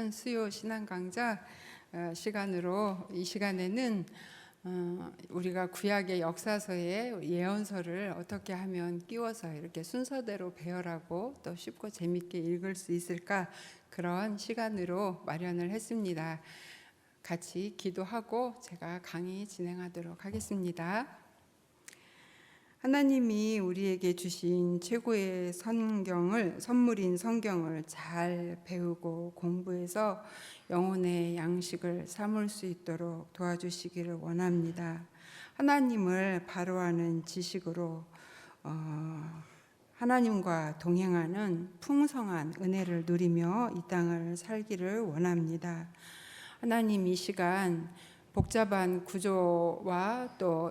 하는 수요 신앙 강좌 시간으로 이 시간에는 우리가 구약의 역사서에 예언서를 어떻게 하면 끼워서 이렇게 순서대로 배열하고 또 쉽고 재밌게 읽을 수 있을까, 그런 시간으로 마련을 했습니다. 같이 기도하고 제가 강의 진행하도록 하겠습니다. 하나님이 우리에게 주신 최고의 선물인 성경을 잘 배우고 공부해서 영혼의 양식을 삼을 수 있도록 도와주시기를 원합니다. 하나님을 바로 아는 지식으로 하나님과 동행하는 풍성한 은혜를 누리며 이 땅을 살기를 원합니다. 하나님, 이 시간 복잡한 구조와 또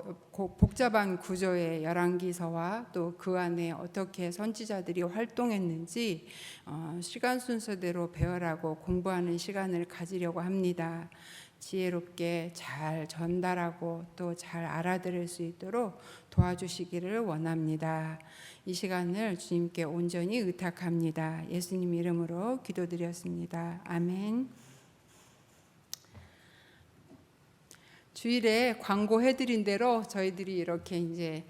복잡한 구조의 열왕기서와 또 그 안에 어떻게 선지자들이 활동했는지 시간 순서대로 배열하고 공부하는 시간을 가지려고 합니다. 지혜롭게 잘 전달하고 또 잘 알아들을 수 있도록 도와주시기를 원합니다. 이 시간을 주님께 온전히 의탁합니다. 예수님 이름으로 기도드렸습니다. 아멘. 주일에 광고해드린 대로 저희들이 이렇게 이제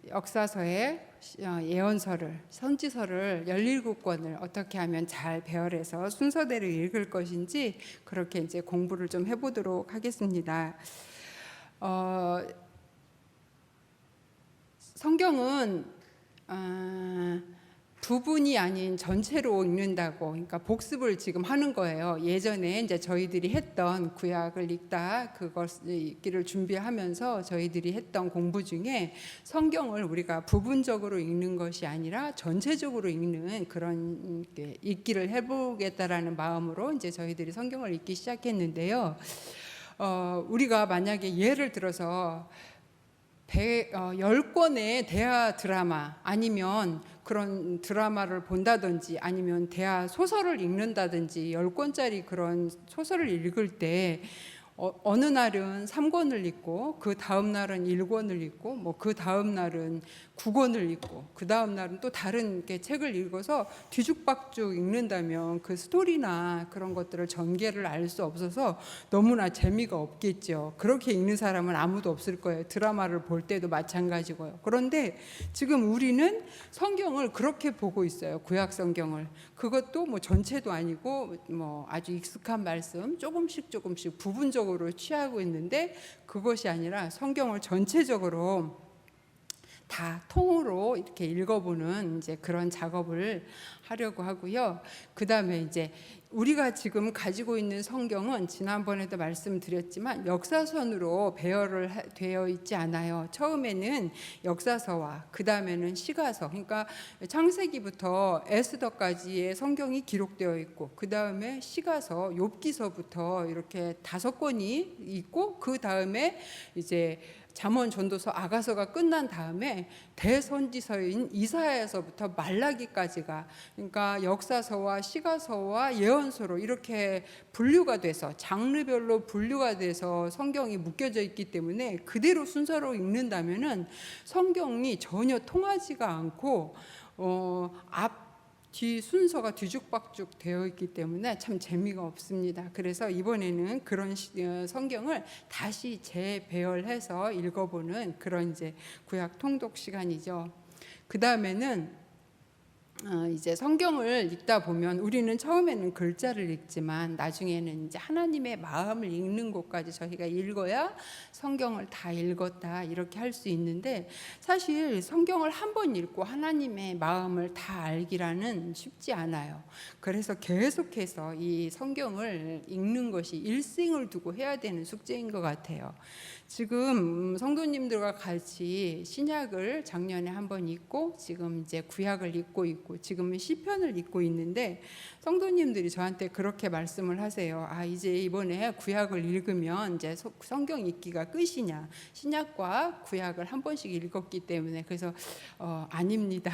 역사서의 예언서를, 선지서를 17권을 어떻게 하면 잘 배열해서 순서대로 읽을 것인지 그렇게 이제 공부를 좀 해보도록 하겠습니다. 성경은 부분이 아닌 전체로 읽는다고, 그러니까 복습을 지금 하는 거예요. 예전에 이제 저희들이 했던 구약을 읽다 그것을 읽기를 준비하면서 저희들이 했던 공부 중에 성경을 우리가 부분적으로 읽는 것이 아니라 전체적으로 읽는 그런 읽기를 해보겠다라는 마음으로 이제 저희들이 성경을 읽기 시작했는데요. 우리가 만약에 예를 들어서 10권의 대하 드라마 아니면 그런 드라마를 본다든지 아니면 대하 소설을 읽는다든지 10권짜리 그런 소설을 읽을 때 어느 날은 3권을 읽고 그 다음 날은 1권을 읽고 뭐 그 다음 날은 9권을 읽고 그 다음 날은 또 다른 책을 읽어서 뒤죽박죽 읽는다면 그 스토리나 그런 것들을 전개를 알 수 없어서 너무나 재미가 없겠죠. 그렇게 읽는 사람은 아무도 없을 거예요. 드라마를 볼 때도 마찬가지고요. 그런데 지금 우리는 성경을 그렇게 보고 있어요. 구약 성경을. 그것도 뭐 전체도 아니고 뭐 아주 익숙한 말씀 조금씩 부분적으로 취하고 있는데, 그것이 아니라 성경을 전체적으로 다 통으로 이렇게 읽어보는 이제 그런 작업을 하려고 하고요. 그 다음에 이제 우리가 지금 가지고 있는 성경은 지난번에도 말씀드렸지만 역사선으로 배열을 되어 있지 않아요. 처음에는 역사서와 그 다음에는 시가서, 그러니까 창세기부터 에스더까지의 성경이 기록되어 있고 그 다음에 시가서, 욥기서부터 이렇게 5권이 있고 그 다음에 이제 잠언, 전도서, 아가서가 끝난 다음에 대선지서인 이사야서부터 말라기까지가, 그러니까 역사서와 시가서와 예언서로 이렇게 분류가 돼서 장르별로 분류가 돼서 성경이 묶여져 있기 때문에 그대로 순서로 읽는다면은 성경이 전혀 통하지가 않고 뒤 순서가 뒤죽박죽 되어 있기 때문에 참 재미가 없습니다. 그래서 이번에는 그런 성경을 다시 재배열해서 읽어보는 그런 이제 구약 통독 시간이죠. 그 다음에는 이제 성경을 읽다 보면 우리는 처음에는 글자를 읽지만 나중에는 이제 하나님의 마음을 읽는 곳까지 저희가 읽어야 성경을 다 읽었다 이렇게 할 수 있는데, 사실 성경을 한 번 읽고 하나님의 마음을 다 알기라는 쉽지 않아요. 그래서 계속해서 이 성경을 읽는 것이 일생을 두고 해야 되는 숙제인 것 같아요. 지금 성도님들과 같이 신약을 작년에 한번 읽고 지금 이제 구약을 읽고 있고 지금은 시편을 읽고 있는데, 성도님들이 저한테 그렇게 말씀을 하세요. 이제 이번에 구약을 읽으면 이제 성경 읽기가 끝이냐, 신약과 구약을 한 번씩 읽었기 때문에. 그래서 아닙니다.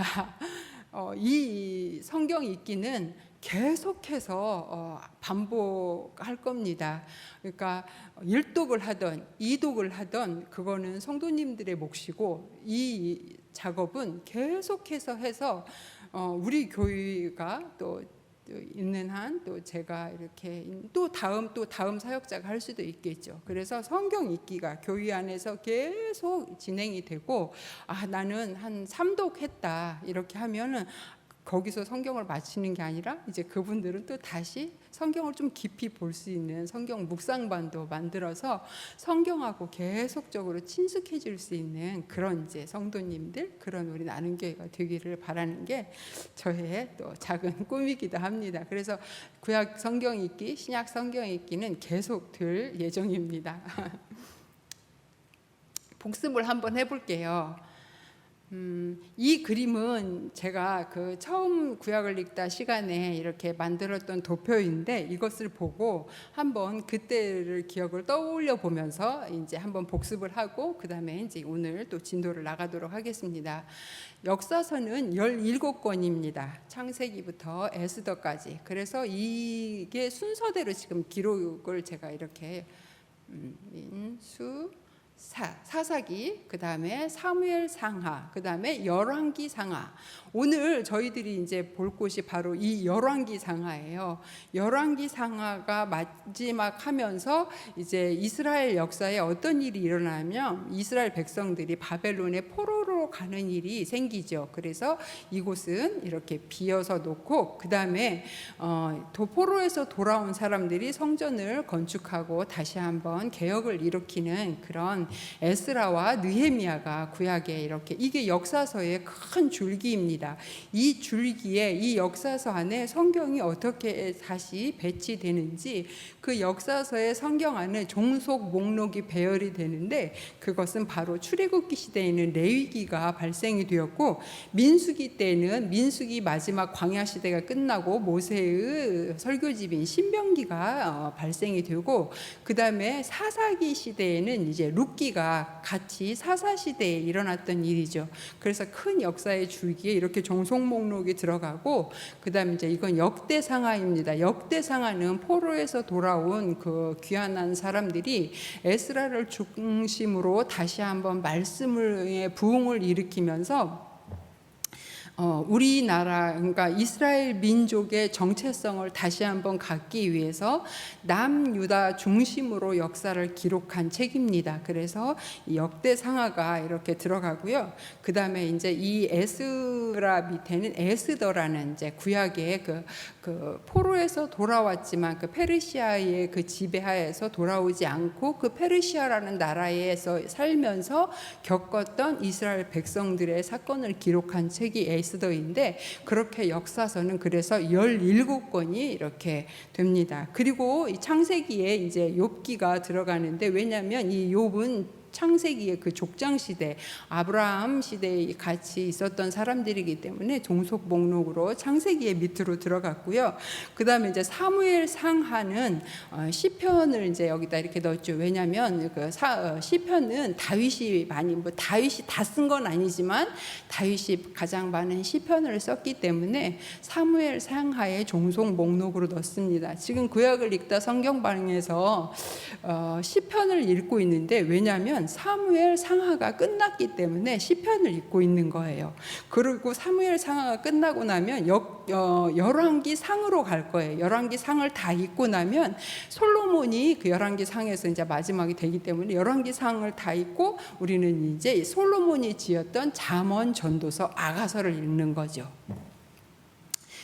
이 성경 읽기는 계속해서 반복할 겁니다. 그러니까 1독을 하던 2독을 하던 그거는 성도님들의 몫이고, 이 작업은 계속해서 해서 우리 교회가 또 있는 한 또 제가 이렇게 또 다음 사역자가 할 수도 있겠죠. 그래서 성경 읽기가 교회 안에서 계속 진행이 되고, 나는 한 3독 했다 이렇게 하면은 거기서 성경을 마치는 게 아니라 이제 그분들은 또 다시 성경을 좀 깊이 볼 수 있는 성경 묵상반도 만들어서 성경하고 계속적으로 친숙해질 수 있는 그런 이제 성도님들, 그런 우리 나눔교회가 되기를 바라는 게 저의 또 작은 꿈이기도 합니다. 그래서 구약 성경 읽기, 신약 성경 읽기는 계속 될 예정입니다. 복습을 한번 해볼게요. 이 그림은 제가 그 처음 구약을 읽다 시간에 이렇게 만들었던 도표인데, 이것을 보고 한번 그때를 기억을 떠올려 보면서 이제 한번 복습을 하고 그 다음에 이제 오늘 또 진도를 나가도록 하겠습니다. 역사서는 17권입니다. 창세기부터 에스더까지. 그래서 이게 순서대로 지금 기록을 제가 이렇게 사사기, 그 다음에 사무엘 상하, 그 다음에 열왕기 상하. 오늘 저희들이 이제 볼 곳이 바로 이 열왕기 상하예요. 열왕기 상하가 마지막 하면서 이제 이스라엘 역사에 어떤 일이 일어나면 이스라엘 백성들이 바벨론의 포로로 가는 일이 생기죠. 그래서 이곳은 이렇게 비어서 놓고 그 다음에 포로에서 돌아온 사람들이 성전을 건축하고 다시 한번 개혁을 일으키는 그런 에스라와 느헤미야가 구약에 이렇게, 이게 역사서의 큰 줄기입니다. 이 줄기에, 이 역사서 안에 성경이 어떻게 다시 배치되는지, 그 역사서의 성경 안에 종속 목록이 배열이 되는데, 그것은 바로 출애굽기 시대에는 레위기가 발생이 되었고, 민수기 때는 민수기 마지막 광야 시대가 끝나고 모세의 설교집인 신명기가 발생이 되고, 그 다음에 사사기 시대에는 이제 룻기가 같이 사사 시대에 일어났던 일이죠. 그래서 큰 역사의 줄기에 이렇게 종속 목록이 들어가고, 그 다음에 이제 이건 역대상하입니다. 역대상하는 포로에서 돌아온 그 귀환한 사람들이 에스라를 중심으로 다시 한번 말씀의 부흥을 일으키면서 우리나라, 그러니까 이스라엘 민족의 정체성을 다시 한번 갖기 위해서 남유다 중심으로 역사를 기록한 책입니다. 그래서 역대상하가 이렇게 들어가고요. 그 다음에 이제 이 에스라 밑에는 에스더라는 이제 구약의 그 포로에서 돌아왔지만 그 페르시아의 그 지배하에서 돌아오지 않고 그 페르시아라는 나라에서 살면서 겪었던 이스라엘 백성들의 사건을 기록한 책이 에스더인데, 그렇게 역사서는 그래서 17권이 이렇게 됩니다. 그리고 이 창세기에 이제 욥기가 들어가는데, 왜냐하면 이 욥은 창세기의 그 족장 시대, 아브라함 시대에 같이 있었던 사람들이기 때문에 종속 목록으로 창세기의 밑으로 들어갔고요. 그 다음에 이제 사무엘 상하는 시편을 이제 여기다 이렇게 넣었죠. 왜냐하면 그 시편은 다윗이 다윗이 다 쓴 건 아니지만 다윗이 가장 많은 시편을 썼기 때문에 사무엘 상하의 종속 목록으로 넣습니다. 지금 구약을 읽다 성경방에서 시편을 읽고 있는데, 왜냐하면 사무엘 상하가 끝났기 때문에 시편을 읽고 있는 거예요. 그리고 사무엘 상하가 끝나고 나면 열왕기 상으로 갈 거예요. 열왕기 상을 다 읽고 나면 솔로몬이 그 열왕기 상에서 이제 마지막이 되기 때문에 열왕기 상을 다 읽고 우리는 이제 솔로몬이 지었던 잠언, 전도서, 아가서를 읽는 거죠.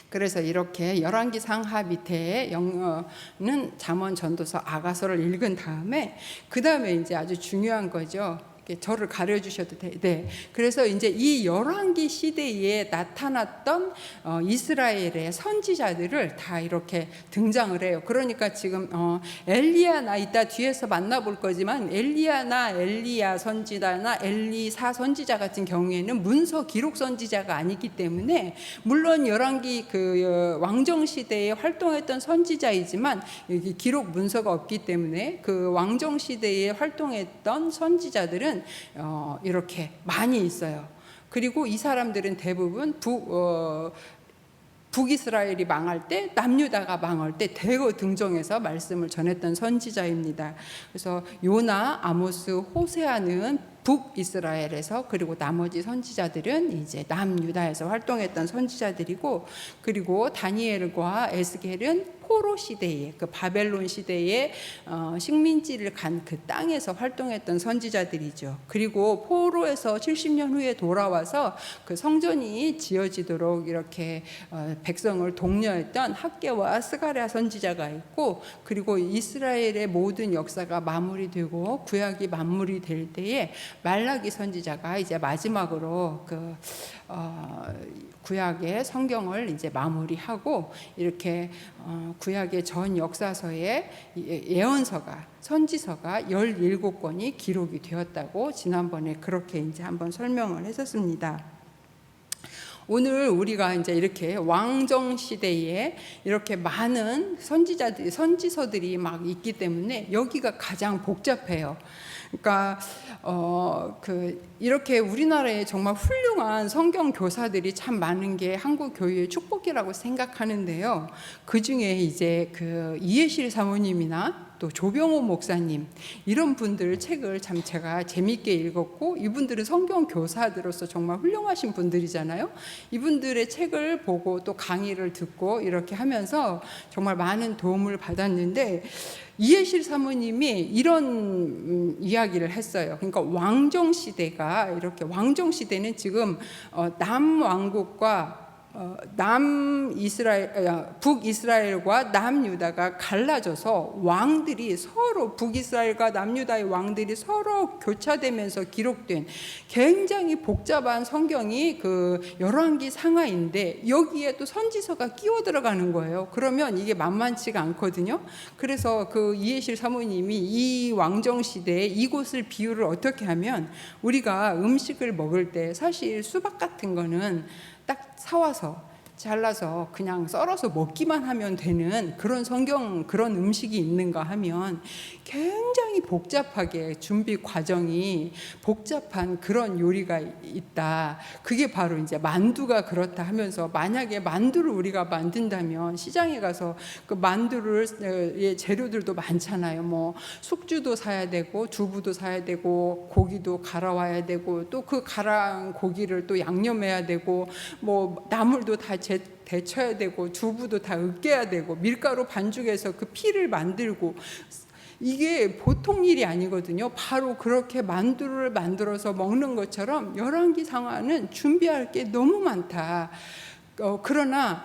그래서 이렇게 열왕기 상하 밑에 영어는 잠언, 전도서, 아가서를 읽은 다음에 그 다음에 이제 아주 중요한 거죠. 저를 가려주셔도 돼. 네. 그래서 이제 이 열왕기 시대에 나타났던 이스라엘의 선지자들을 다 이렇게 등장을 해요. 그러니까 지금 엘리야나 이따 뒤에서 만나볼 거지만 엘리야나 엘리야 선지자나 엘리사 선지자 같은 경우에는 문서 기록 선지자가 아니기 때문에, 물론 열왕기 그 왕정 시대에 활동했던 선지자이지만 여기 기록 문서가 없기 때문에 그 왕정 시대에 활동했던 선지자들은 이렇게 많이 있어요. 그리고 이 사람들은 대부분 북이스라엘이 망할 때, 남유다가 망할 때 대거 등정해서 말씀을 전했던 선지자입니다. 그래서 요나, 아모스, 호세아는 북이스라엘에서, 그리고 나머지 선지자들은 이제 남유다에서 활동했던 선지자들이고, 그리고 다니엘과 에스겔은 포로 시대에, 그 바벨론 시대에 식민지를 간 그 땅에서 활동했던 선지자들이죠. 그리고 포로에서 70년 후에 돌아와서 그 성전이 지어지도록 이렇게 백성을 독려했던 학개와 스가랴 선지자가 있고, 그리고 이스라엘의 모든 역사가 마무리되고 구약이 마무리될 때에 말라기 선지자가 이제 마지막으로 그 구약의 성경을 이제 마무리하고, 이렇게 구약의 전 역사서에 예언서가, 선지서가 17권이 기록이 되었다고 지난번에 그렇게 이제 한번 설명을 했었습니다. 오늘 우리가 이제 이렇게 왕정 시대에 이렇게 많은 선지자들이, 선지서들이 막 있기 때문에 여기가 가장 복잡해요. 그러니까 이렇게 우리나라에 정말 훌륭한 성경 교사들이 참 많은 게 한국 교회의 축복이라고 생각하는데요. 그 중에 이제 그 이해실 사모님이나 또 조병호 목사님, 이런 분들 책을 참 제가 재밌게 읽었고, 이분들은 성경 교사들로서 정말 훌륭하신 분들이잖아요. 이분들의 책을 보고 또 강의를 듣고 이렇게 하면서 정말 많은 도움을 받았는데, 이해실 사모님이 이런 이야기를 했어요. 그러니까 왕정 시대가, 이렇게 왕정 시대는 지금 남왕국과 북이스라엘과 남유다가 갈라져서 왕들이 서로, 북이스라엘과 남유다의 왕들이 서로 교차되면서 기록된 굉장히 복잡한 성경이 그 열왕기 상하인데, 여기에 또 선지서가 끼워 들어가는 거예요. 그러면 이게 만만치가 않거든요. 그래서 그 이해실 사모님이 이 왕정 시대에 이곳을 비유를 어떻게 하면, 우리가 음식을 먹을 때 사실 수박 같은 거는 딱 사와서 잘라서 그냥 썰어서 먹기만 하면 되는 그런 성경, 그런 음식이 있는가 하면 굉장히 복잡하게 준비 과정이 복잡한 그런 요리가 있다. 그게 바로 이제 만두가 그렇다 하면서, 만약에 만두를 우리가 만든다면 시장에 가서 그 만두를 재료들도 많잖아요. 뭐 숙주도 사야 되고, 두부도 사야 되고, 고기도 갈아와야 되고, 또 그 갈아온 고기를 또 양념해야 되고, 뭐 나물도 다 데쳐야 되고, 두부도 다 으깨야 되고, 밀가루 반죽해서 그 피를 만들고, 이게 보통 일이 아니거든요. 바로 그렇게 만두를 만들어서 먹는 것처럼 열왕기 상하는 준비할 게 너무 많다. 그러나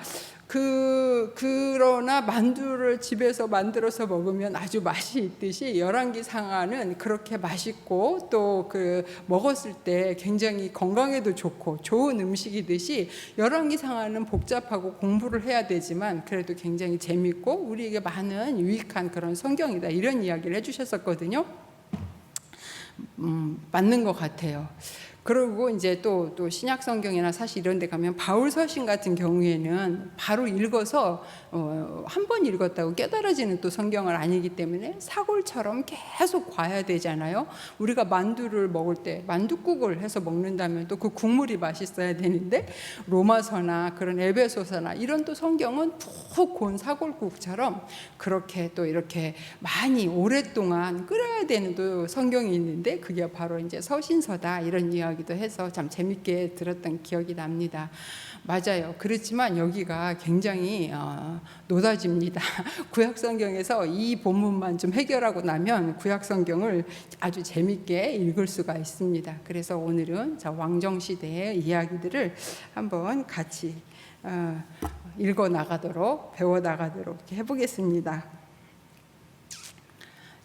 만두를 집에서 만들어서 먹으면 아주 맛이 있듯이, 열왕기 상하는 그렇게 맛있고 또 그 먹었을 때 굉장히 건강에도 좋고 좋은 음식이듯이, 열왕기 상하는 복잡하고 공부를 해야 되지만 그래도 굉장히 재밌고 우리에게 많은 유익한 그런 성경이다, 이런 이야기를 해주셨었거든요. 맞는 것 같아요. 그리고 이제 또 신약 성경이나 사실 이런 데 가면 바울 서신 같은 경우에는 바로 읽어서 한 번 읽었다고 깨달아지는 또 성경은 아니기 때문에 사골처럼 계속 봐야 되잖아요. 우리가 만두를 먹을 때 만두국을 해서 먹는다면 또 그 국물이 맛있어야 되는데, 로마서나 그런 에베소서나 이런 또 성경은 푹 곤 사골국처럼 그렇게 또 이렇게 많이 오랫동안 끓여야 되는 또 성경이 있는데, 그게 바로 이제 서신서다, 이런 이야기도 해서 참 재밌게 들었던 기억이 납니다. 맞아요. 그렇지만 여기가 굉장히 노다집니다. 구약 성경에서 이 본문만 좀 해결하고 나면 구약 성경을 아주 재밌게 읽을 수가 있습니다. 그래서 오늘은 왕정 시대의 이야기들을 한번 같이 읽어 나가도록, 배워 나가도록 해보겠습니다.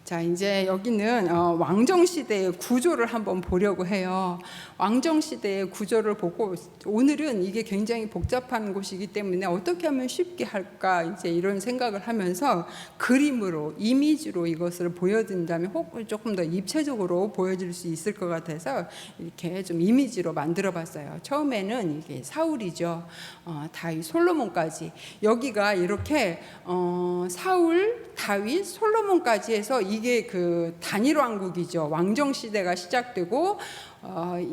자, 이제 여기는 왕정 시대의 구조를 한번 보려고 해요. 왕정 시대의 구조를 보고, 오늘은 이게 굉장히 복잡한 곳이기 때문에 어떻게 하면 쉽게 할까, 이제 이런 생각을 하면서 그림으로, 이미지로 이것을 보여준다면 혹은 조금 더 입체적으로 보여줄 수 있을 것 같아서 이렇게 좀 이미지로 만들어봤어요. 처음에는 이게 사울이죠. 다윗, 솔로몬까지. 여기가 이렇게 사울, 다윗, 솔로몬까지 해서 이게 그 단일 왕국이죠. 왕정 시대가 시작되고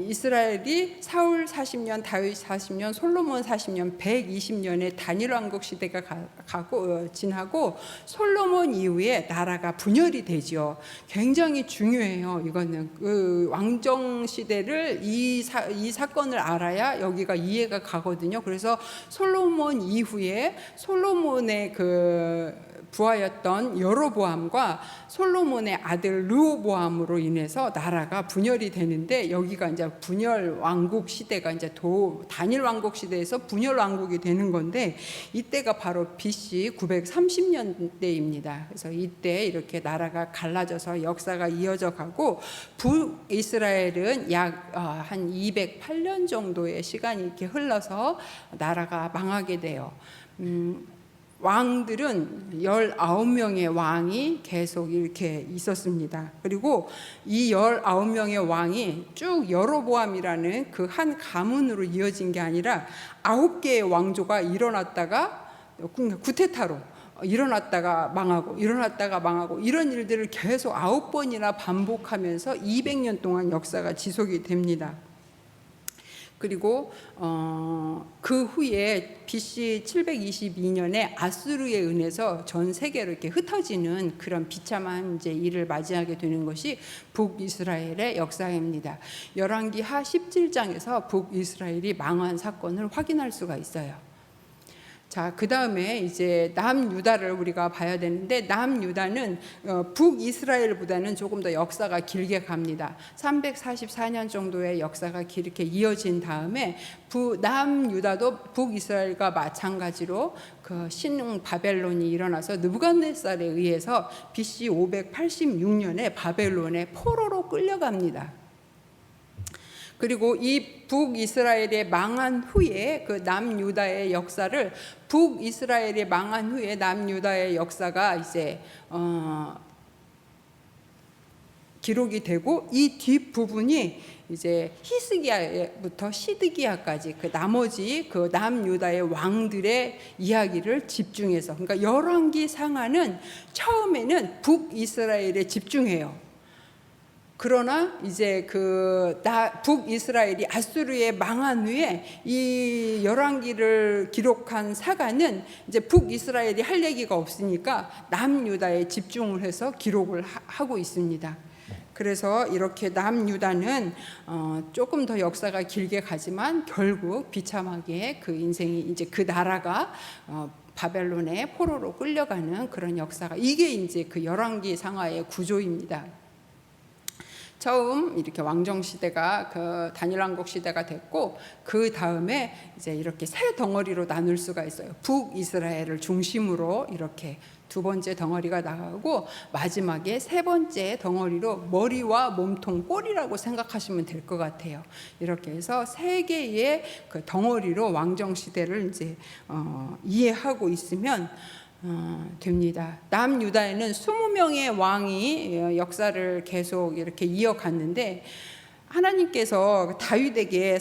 이스라엘이 사울 40년, 다윗 40년, 솔로몬 40년, 120년의 단일 왕국 시대가 지나고 솔로몬 이후에 나라가 분열이 되죠. 굉장히 중요해요. 이거는 그 왕정 시대를 이 사건을 알아야 여기가 이해가 가거든요. 그래서 솔로몬 이후에 솔로몬의 그 부하였던 여로보암과 솔로몬의 아들 르호보암으로 인해서 나라가 분열이 되는데, 여기가 이제 분열 왕국 시대가 이제 단일 왕국 시대에서 분열 왕국이 되는 건데, 이때가 바로 BC 930년대입니다. 그래서 이때 이렇게 나라가 갈라져서 역사가 이어져 가고, 북이스라엘은 약 한 208년 정도의 시간이 이렇게 흘러서 나라가 망하게 돼요. 왕들은 19명의 왕이 계속 이렇게 있었습니다. 그리고 이 19명의 왕이 쭉 여로보암이라는 그 한 가문으로 이어진 게 아니라 9개의 왕조가 일어났다가 구테타로 일어났다가 망하고 일어났다가 망하고, 이런 일들을 계속 9번이나 반복하면서 200년 동안 역사가 지속이 됩니다. 그리고 그 후에 BC 722년에 아수르에 의해서 전 세계로 이렇게 흩어지는 그런 비참한 이제 일을 맞이하게 되는 것이 북이스라엘의 역사입니다. 열왕기하 17장에서 북이스라엘이 망한 사건을 확인할 수가 있어요. 자, 그 다음에 이제 남유다를 우리가 봐야 되는데, 남유다는 북이스라엘보다는 조금 더 역사가 길게 갑니다. 344년 정도의 역사가 이렇게 이어진 다음에 남유다도 북이스라엘과 마찬가지로 그 신흥 바벨론이 일어나서 느부갓네살에 의해서 BC 586년에 바벨론의 포로로 끌려갑니다. 그리고 이 북이스라엘이 망한 후에 그 남유다의 역사를, 북이스라엘이 망한 후에 남유다의 역사가 이제 기록이 되고, 이 뒷부분이 이제 히스기야부터 시드기야까지 그 나머지 그 남유다의 왕들의 이야기를 집중해서, 그러니까 열왕기 상하는 처음에는 북이스라엘에 집중해요. 그러나 이제 북이스라엘이 아수르에 망한 후에 이 열왕기를 기록한 사가는 이제 북이스라엘이 할 얘기가 없으니까 남유다에 집중을 해서 기록을 하고 있습니다. 그래서 이렇게 남유다는 조금 더 역사가 길게 가지만 결국 비참하게 그 인생이, 이제 그 나라가 바벨론의 포로로 끌려가는 그런 역사가, 이게 이제 그 열왕기 상하의 구조입니다. 처음 이렇게 왕정 시대가 그 단일 왕국 시대가 됐고, 그 다음에 이제 이렇게 세 덩어리로 나눌 수가 있어요. 북이스라엘을 중심으로 이렇게 두 번째 덩어리가 나가고, 마지막에 세 번째 덩어리로 머리와 몸통, 꼴이라고 생각하시면 될 것 같아요. 이렇게 해서 세 개의 그 덩어리로 왕정 시대를 이제 이해하고 있으면 됩니다. 남유다에는 20명의 왕이 역사를 계속 이렇게 이어갔는데, 하나님께서 다윗에게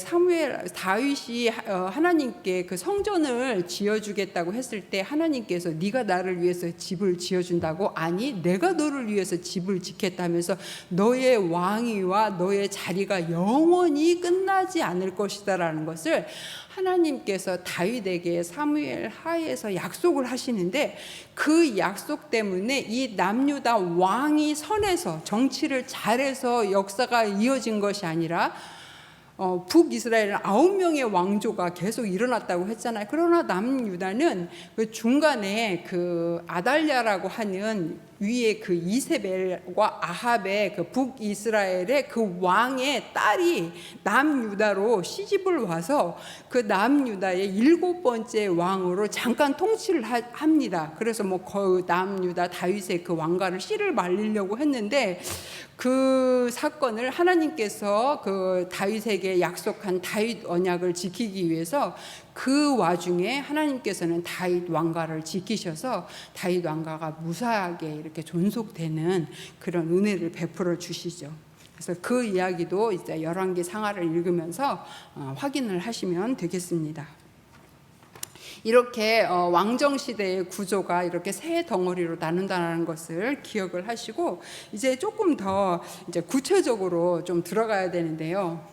다윗이 하나님께 그 성전을 지어주겠다고 했을 때, 하나님께서 네가 나를 위해서 집을 지어준다고? 아니, 내가 너를 위해서 집을 짓겠다면서 너의 왕위와 너의 자리가 영원히 끝나지 않을 것이다 라는 것을 하나님께서 다윗에게 사무엘 하에서 약속을 하시는데, 그 약속 때문에 이 남유다 왕이 선해서 정치를 잘해서 역사가 이어진 것이 아니라 북이스라엘은 9명의 왕조가 계속 일어났다고 했잖아요. 그러나 남유다는 그 중간에 그 아달랴라고 하는 위에 그 이세벨과 아합의 그 북이스라엘의 그 왕의 딸이 남유다로 시집을 와서 그 남유다의 7번째 왕으로 잠깐 통치를 합니다. 그래서 뭐 그 남유다 다윗의 그 왕가를 씨를 말리려고 했는데, 그 사건을 하나님께서 그 다윗에게 약속한 다윗 언약을 지키기 위해서 그 와중에 하나님께서는 다윗 왕가를 지키셔서 다윗 왕가가 무사하게 이렇게 존속되는 그런 은혜를 베풀어 주시죠. 그래서 그 이야기도 이제 열왕기 상하를 읽으면서 확인을 하시면 되겠습니다. 이렇게 왕정 시대의 구조가 이렇게 세 덩어리로 나눈다는 것을 기억을 하시고, 이제 조금 더 이제 구체적으로 좀 들어가야 되는데요.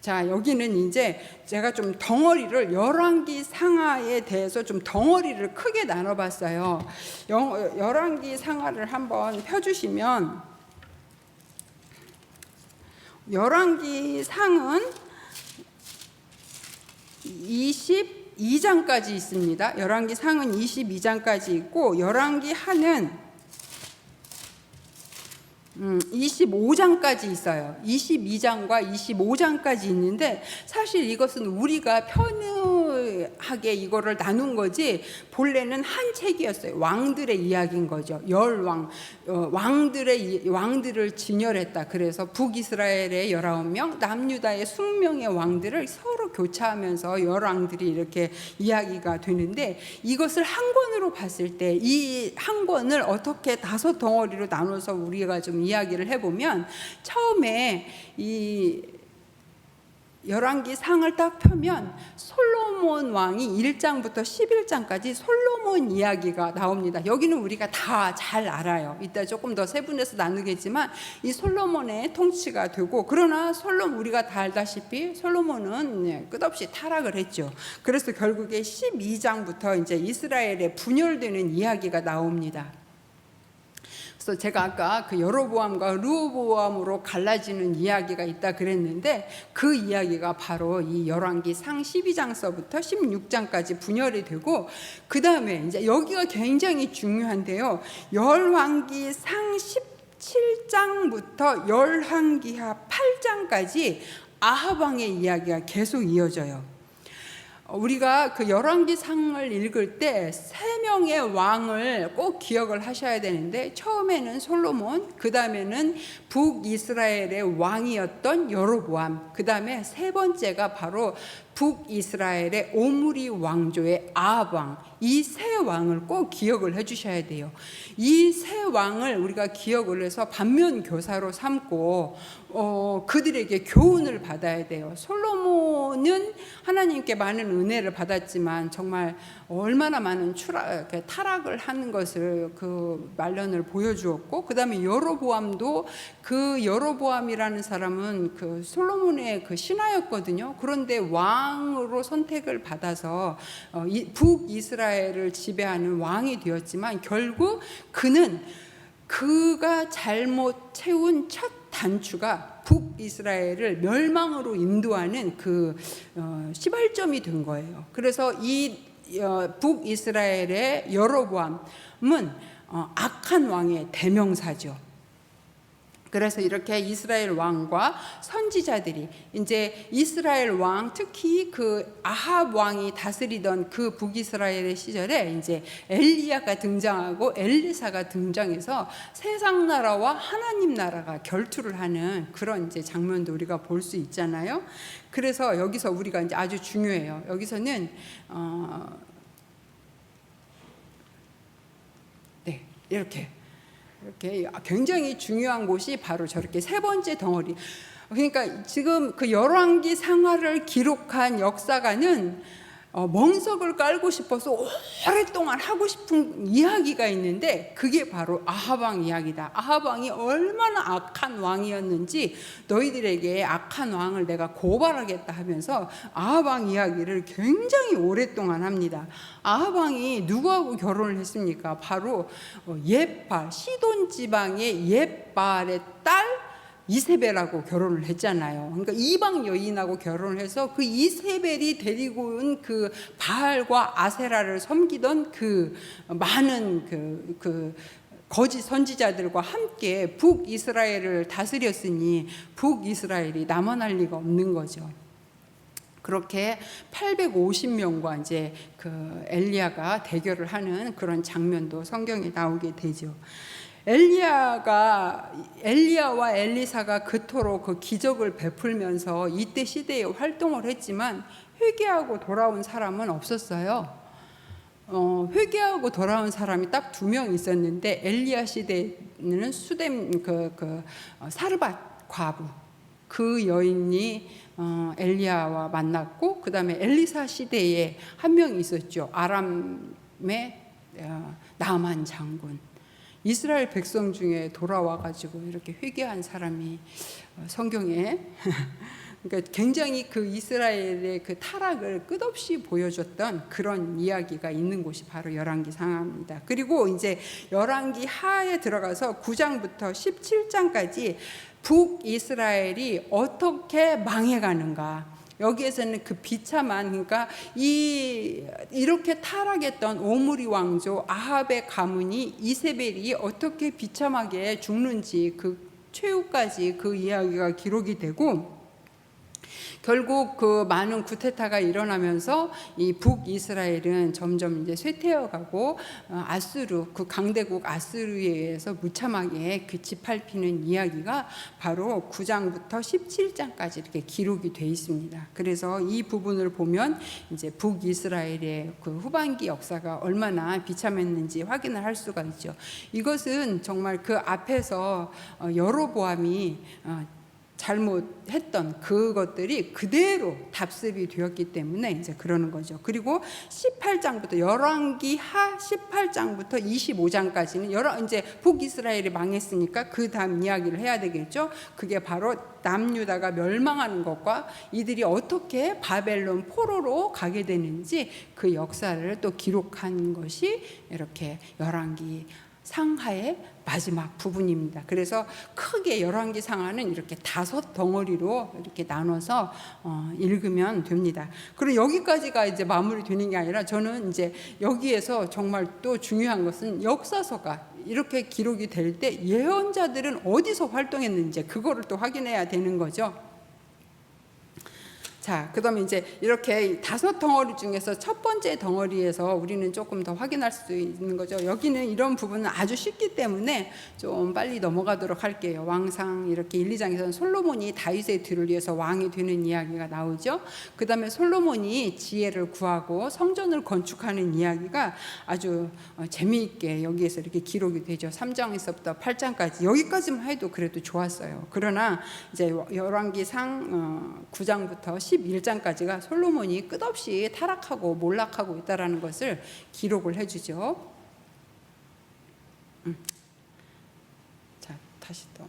자, 여기는 이제 제가 좀 덩어리를, 열왕기 상하에 대해서 좀 덩어리를 크게 나눠봤어요. 열왕기 상하를 한번 펴주시면, 열왕기 상은 22장까지 있습니다. 열왕기 상은 22장까지 있고, 열왕기 하는 25장까지 있어요. 22장과 25장까지 있는데, 사실 이것은 우리가 편하게 이거를 나눈 거지 본래는 한 책이었어요. 왕들의 이야기인 거죠. 열왕, 왕들을 진열했다. 그래서 북이스라엘의 19명, 남유다의 20명의 왕들을 서로 교차하면서 열왕들이 이렇게 이야기가 되는데, 이것을 한 권으로 봤을 때 이 한 권을 어떻게 5덩어리로 나눠서 우리가 좀 이야기를 해보면, 처음에 이 열왕기 상을 딱 펴면 솔로몬 왕이 1장부터 11장까지 솔로몬 이야기가 나옵니다. 여기는 우리가 다 잘 알아요. 이따 조금 더 세분해서 나누겠지만 이 솔로몬의 통치가 되고, 그러나 우리가 다 알다시피 솔로몬은 끝없이 타락을 했죠. 그래서 결국에 12장부터 이제 이스라엘의 분열되는 이야기가 나옵니다. 그래서 제가 아까 그 여로보암과 르호보암으로 갈라지는 이야기가 있다 그랬는데, 그 이야기가 바로 이 열왕기 상 12장서부터 16장까지 분열이 되고, 그 다음에 이제 여기가 굉장히 중요한데요. 열왕기 상 17장부터 열왕기하 8장까지 아합 왕의 이야기가 계속 이어져요. 우리가 그 열왕기 상을 읽을 때 3명의 왕을 꼭 기억을 하셔야 되는데, 처음에는 솔로몬, 그 다음에는 북이스라엘의 왕이었던 여로보암, 그 다음에 세 번째가 바로 북이스라엘의 오므리 왕조의 아합 왕, 이 세 왕을 꼭 기억을 해주셔야 돼요. 이 세 왕을 우리가 기억을 해서 반면 교사로 삼고 그들에게 교훈을 받아야 돼요. 솔로몬은 하나님께 많은 은혜를 받았지만 정말 얼마나 많은 타락을 하는 것을 그 말년을 보여주었고, 그 다음에 여로보암도, 그 여로보암이라는 사람은 그 솔로몬의 그 신하였거든요. 그런데 왕으로 선택을 받아서 북이스라엘을 지배하는 왕이 되었지만, 결국 그가 잘못 채운 첫 단추가 북이스라엘을 멸망으로 인도하는 그 시발점이 된 거예요. 그래서 이 북이스라엘의 여로보암은 악한 왕의 대명사죠. 그래서 이렇게 이스라엘 왕과 선지자들이, 이제 이스라엘 왕, 특히 그 아합 왕이 다스리던 그 북이스라엘의 시절에 이제 엘리야가 등장하고 엘리사가 등장해서 세상 나라와 하나님 나라가 결투를 하는 그런 이제 장면도 우리가 볼 수 있잖아요. 그래서 여기서 우리가 이제 아주 중요해요. 여기서는 이렇게 굉장히 중요한 곳이 바로 저렇게 세 번째 덩어리. 그러니까 지금 그 열왕기 상하를 기록한 역사가는 멍석을 깔고 싶어서 오랫동안 하고 싶은 이야기가 있는데, 그게 바로 아합 왕 이야기다. 아합 왕이 얼마나 악한 왕이었는지 너희들에게 악한 왕을 내가 고발하겠다 하면서 아합 왕 이야기를 굉장히 오랫동안 합니다. 아합 왕이 누구하고 결혼을 했습니까? 바로 옙발, 시돈 지방의 옙발의 딸 이세벨하고 결혼을 했잖아요. 그러니까 이방 여인하고 결혼을 해서 그 이세벨이 데리고 온 그 바알과 아세라를 섬기던 그 많은 그 거짓 선지자들과 함께 북이스라엘을 다스렸으니 북이스라엘이 남아날 리가 없는 거죠. 그렇게 850명과 이제 그 엘리야가 대결을 하는 그런 장면도 성경에 나오게 되죠. 엘리야와 엘리사가 그토록 그 기적을 베풀면서 이때 시대에 활동을 했지만 회개하고 돌아온 사람은 없었어요. 회개하고 돌아온 사람이 딱 2명 있었는데, 엘리야 시대에는 수뎀 사르밧 과부, 그 여인이 엘리야와 만났고, 그 다음에 엘리사 시대에 한 명이 있었죠. 아람의 나만 장군. 이스라엘 백성 중에 돌아와가지고 이렇게 회개한 사람이 성경에 그러니까 굉장히 그 이스라엘의 그 타락을 끝없이 보여줬던 그런 이야기가 있는 곳이 바로 열왕기 상하입니다. 그리고 이제 열왕기 하에 들어가서 9장부터 17장까지 북이스라엘이 어떻게 망해가는가, 여기에서는 그 비참한, 그러니까 이렇게 타락했던 오므리 왕조 아합의 가문이 이세벨이 어떻게 비참하게 죽는지 그 최후까지 그 이야기가 기록이 되고, 결국 그 많은 쿠데타가 일어나면서 이 북이스라엘은 점점 이제 쇠퇴해가고 아수르, 그 강대국 아수르에 의해서 무참하게 그 짓밟히는 이야기가 바로 9장부터 17장까지 이렇게 기록이 돼 있습니다. 그래서 이 부분을 보면 이제 북이스라엘의 그 후반기 역사가 얼마나 비참했는지 확인을 할 수가 있죠. 이것은 정말 그 앞에서 여로보암이 잘못했던 그것들이 그대로 답습이 되었기 때문에 이제 그러는 거죠. 그리고 18장부터 열왕기 하 18장부터 25장까지는 이제 북이스라엘이 망했으니까 그 다음 이야기를 해야 되겠죠. 그게 바로 남유다가 멸망하는 것과 이들이 어떻게 바벨론 포로로 가게 되는지 그 역사를 또 기록한 것이 이렇게 열왕기 상하의 마지막 부분입니다. 그래서 크게 열왕기 상하는 이렇게 5덩어리로 이렇게 나눠서 읽으면 됩니다. 그리고 여기까지가 이제 마무리되는 게 아니라 저는 이제 여기에서 정말 또 중요한 것은 역사서가 이렇게 기록이 될 때 예언자들은 어디서 활동했는지 그거를 또 확인해야 되는 거죠. 자, 그 다음에 이제 이렇게 5덩어리 중에서 첫 번째 덩어리에서 우리는 조금 더 확인할 수 있는 거죠. 여기는 이런 부분은 아주 쉽기 때문에 좀 빨리 넘어가도록 할게요. 왕상 이렇게 1, 2장에서는 솔로몬이 다윗의 뒤를 위해서 왕이 되는 이야기가 나오죠. 그 다음에 솔로몬이 지혜를 구하고 성전을 건축하는 이야기가 아주 재미있게 여기에서 이렇게 기록이 되죠. 3장에서부터 8장까지 여기까지만 해도 그래도 좋았어요. 그러나 이제 열왕기상 9장부터 11장까지가 솔로몬이 끝없이 타락하고 몰락하고 있다라는 것을 기록을 해주죠. 자, 다시 또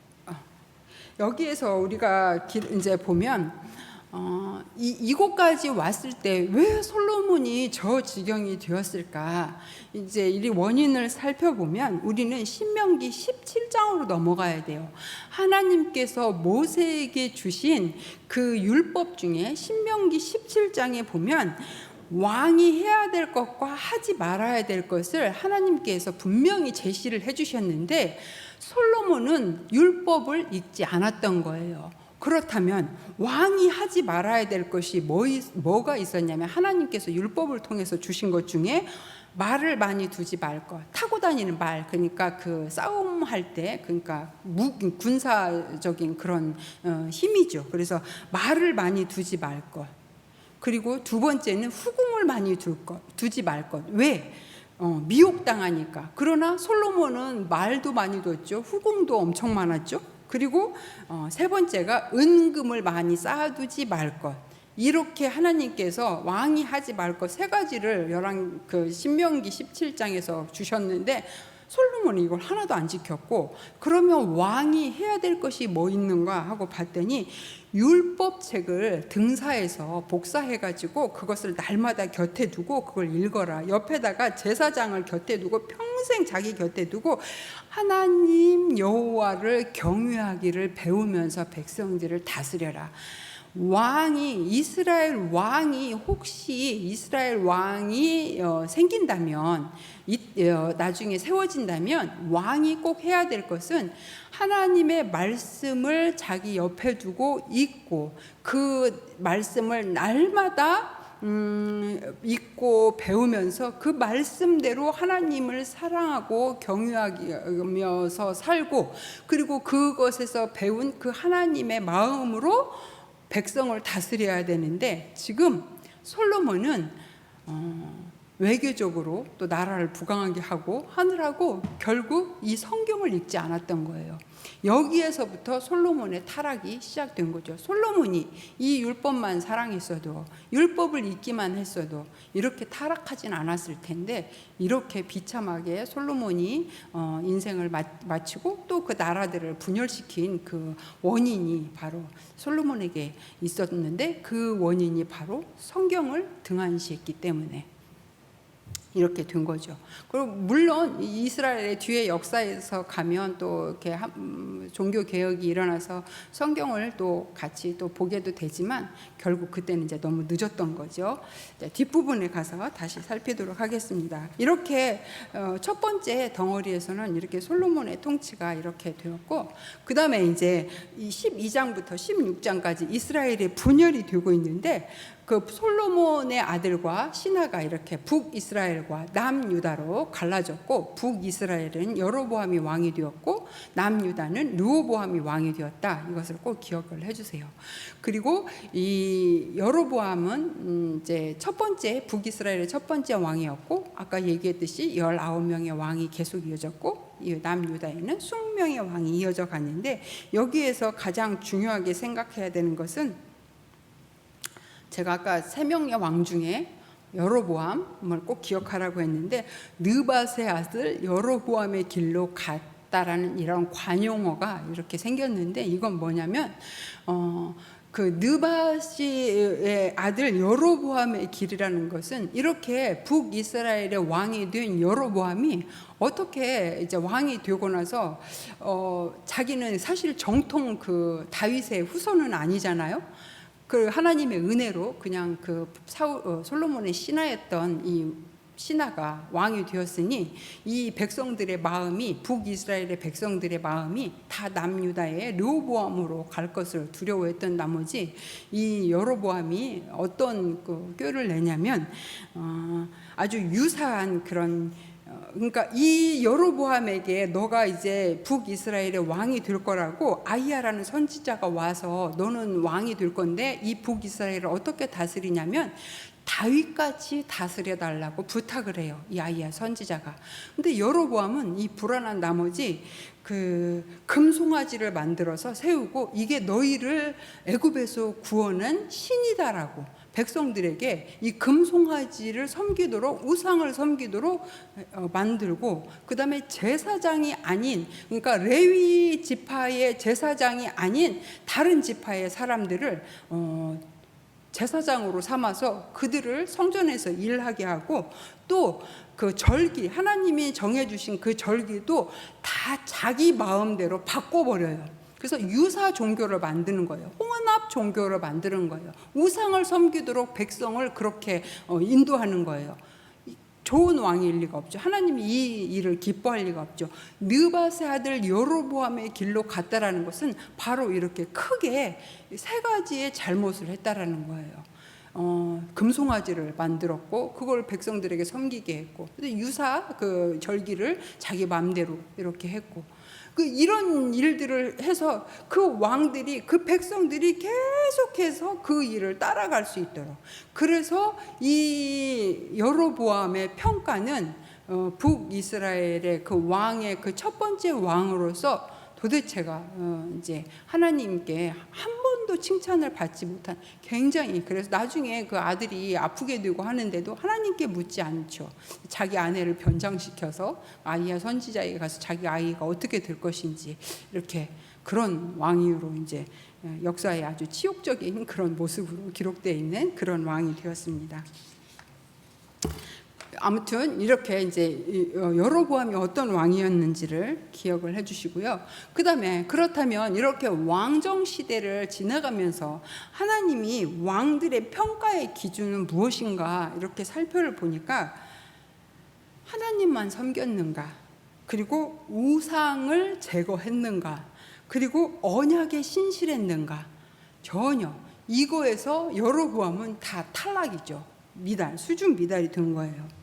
여기에서 우리가 이제 보면 이곳까지 왔을 때 왜 솔로몬이 저 지경이 되었을까? 이제 이 원인을 살펴보면 우리는 신명기 17장으로 넘어가야 돼요. 하나님께서 모세에게 주신 그 율법 중에 신명기 17장에 보면 왕이 해야 될 것과 하지 말아야 될 것을 하나님께서 분명히 제시를 해주셨는데 솔로몬은 율법을 읽지 않았던 거예요. 그렇다면 왕이 하지 말아야 될 것이 뭐가 있었냐면 하나님께서 율법을 통해서 주신 것 중에 말을 많이 두지 말 것, 타고 다니는 말, 그러니까 그 싸움할 때, 그러니까 군사적인 그런 힘이죠. 그래서 말을 많이 두지 말 것. 그리고 두 번째는 후궁을 많이 두지 말 것. 왜? 미혹당하니까. 그러나 솔로몬은 말도 많이 뒀죠. 후궁도 엄청 많았죠. 그리고 세 번째가 은금을 많이 쌓아두지 말 것. 이렇게 하나님께서 왕이 하지 말 것 세 가지를 신명기 17장에서 주셨는데 솔로몬이 이걸 하나도 안 지켰고, 그러면 왕이 해야 될 것이 뭐 있는가 하고 봤더니 율법책을 등사해서 복사해가지고 그것을 날마다 곁에 두고 그걸 읽어라. 옆에다가 제사장을 곁에 두고 평생 자기 곁에 두고 하나님 여호와를 경외하기를 배우면서 백성들을 다스려라. 이스라엘 왕이 혹시 이스라엘 왕이 생긴다면, 나중에 세워진다면 왕이 꼭 해야 될 것은 하나님의 말씀을 자기 옆에 두고 읽고 그 말씀을 날마다 읽고 배우면서 그 말씀대로 하나님을 사랑하고 경외하면서 살고, 그리고 그것에서 배운 그 하나님의 마음으로 백성을 다스려야 되는데 지금 솔로몬은 외교적으로 또 나라를 부강하게 하고 하느라고 결국 이 성경을 읽지 않았던 거예요. 여기에서부터 솔로몬의 타락이 시작된 거죠. 솔로몬이 이 율법만 사랑했어도, 율법을 읽기만 했어도 이렇게 타락하진 않았을 텐데, 이렇게 비참하게 솔로몬이 인생을 마치고 또 그 나라들을 분열시킨 그 원인이 바로 솔로몬에게 있었는데, 그 원인이 바로 성경을 등한시했기 때문에 이렇게 된 거죠. 그리고 물론 이스라엘의 뒤에 역사에서 가면 또 이렇게 종교 개혁이 일어나서 성경을 또 같이 또 보게도 되지만, 결국 그때는 이제 너무 늦었던 거죠. 뒷부분에 가서 다시 살피도록 하겠습니다. 이렇게 첫 번째 덩어리에서는 이렇게 솔로몬의 통치가 이렇게 되었고, 그 다음에 이제 12장부터 16장까지 이스라엘의 분열이 되고 있는데, 그 솔로몬의 아들과 신하가 이렇게 북이스라엘과 남유다로 갈라졌고, 북이스라엘은 여로보암이 왕이 되었고 남유다는 르호보암이 왕이 되었다. 이것을 꼭 기억을 해주세요. 그리고 이 여로보암은 이제 첫 번째 북이스라엘의 첫 번째 왕이었고, 아까 얘기했듯이 19명의 왕이 계속 이어졌고, 이 남유다에는 20명의 왕이 이어져 갔는데, 여기에서 가장 중요하게 생각해야 되는 것은, 제가 아까 3명의 왕 중에 여로보암을 꼭 기억하라고 했는데, 느밧의 아들 여로보암의 길로 갔다라는 이런 관용어가 이렇게 생겼는데, 이건 뭐냐면 그 느밧의 아들 여로보암의 길이라는 것은, 이렇게 북이스라엘의 왕이 된 여로보암이 어떻게 이제 왕이 되고 나서 자기는 사실 정통 그 다윗의 후손은 아니잖아요. 그 하나님의 은혜로 그냥 그 솔로몬의 신하였던 이 신하가 왕이 되었으니, 이 백성들의 마음이, 북이스라엘의 백성들의 마음이 다 남유다의 르호보암으로 갈 것을 두려워했던 나머지, 이 여로보암이 어떤 그 꾀를 내냐면 아주 유사한 그런, 그러니까 이 여로보암에게 너가 이제 북이스라엘의 왕이 될 거라고 아히야라는 선지자가 와서 너는 왕이 될 건데 이 북이스라엘을 어떻게 다스리냐면 다윗같이 다스려 달라고 부탁을 해요, 이 아히야 선지자가. 근데 여로보암은 이 불안한 나머지 그 금송아지를 만들어서 세우고, 이게 너희를 애굽에서 구원한 신이다라고 백성들에게 이 금송아지를 섬기도록, 우상을 섬기도록 만들고, 그 다음에 제사장이 아닌, 그러니까 레위 지파의 제사장이 아닌 다른 지파의 사람들을 제사장으로 삼아서 그들을 성전에서 일하게 하고, 또 그 절기, 하나님이 정해주신 그 절기도 다 자기 마음대로 바꿔버려요. 그래서 유사 종교를 만드는 거예요. 혼합 종교를 만드는 거예요. 우상을 섬기도록 백성을 그렇게 인도하는 거예요. 좋은 왕일 리가 없죠. 하나님이 이 일을 기뻐할 리가 없죠. 느밧의 아들 여로보암의 길로 갔다라는 것은 바로 이렇게 크게 세 가지의 잘못을 했다라는 거예요. 금송아지를 만들었고, 그걸 백성들에게 섬기게 했고, 유사 그 절기를 자기 마음대로 이렇게 했고, 그 이런 일들을 해서 그 왕들이, 그 백성들이 계속해서 그 일을 따라갈 수 있도록. 그래서 이 여로보암의 평가는 북이스라엘의 그 왕의 그 첫 번째 왕으로서 도대체가 이제 하나님께 한 번도 칭찬을 받지 못한, 굉장히, 그래서 나중에 그 아들이 아프게 되고 하는데도 하나님께 묻지 않죠. 자기 아내를 변장시켜서 아히야 선지자에게 가서 자기 아이가 어떻게 될 것인지, 이렇게 그런 왕이로 이제 역사에 아주 치욕적인 그런 모습으로 기록되어 있는 그런 왕이 되었습니다. 아무튼 이렇게 이제 여로보암이 어떤 왕이었는지를 기억을 해주시고요. 그 다음에 그렇다면 이렇게 왕정 시대를 지나가면서 하나님이 왕들의 평가의 기준은 무엇인가, 이렇게 살펴를 보니까 하나님만 섬겼는가, 그리고 우상을 제거했는가, 그리고 언약에 신실했는가, 전혀 이거에서 여로보암은 다 탈락이죠. 미달, 수준 미달이 된 거예요.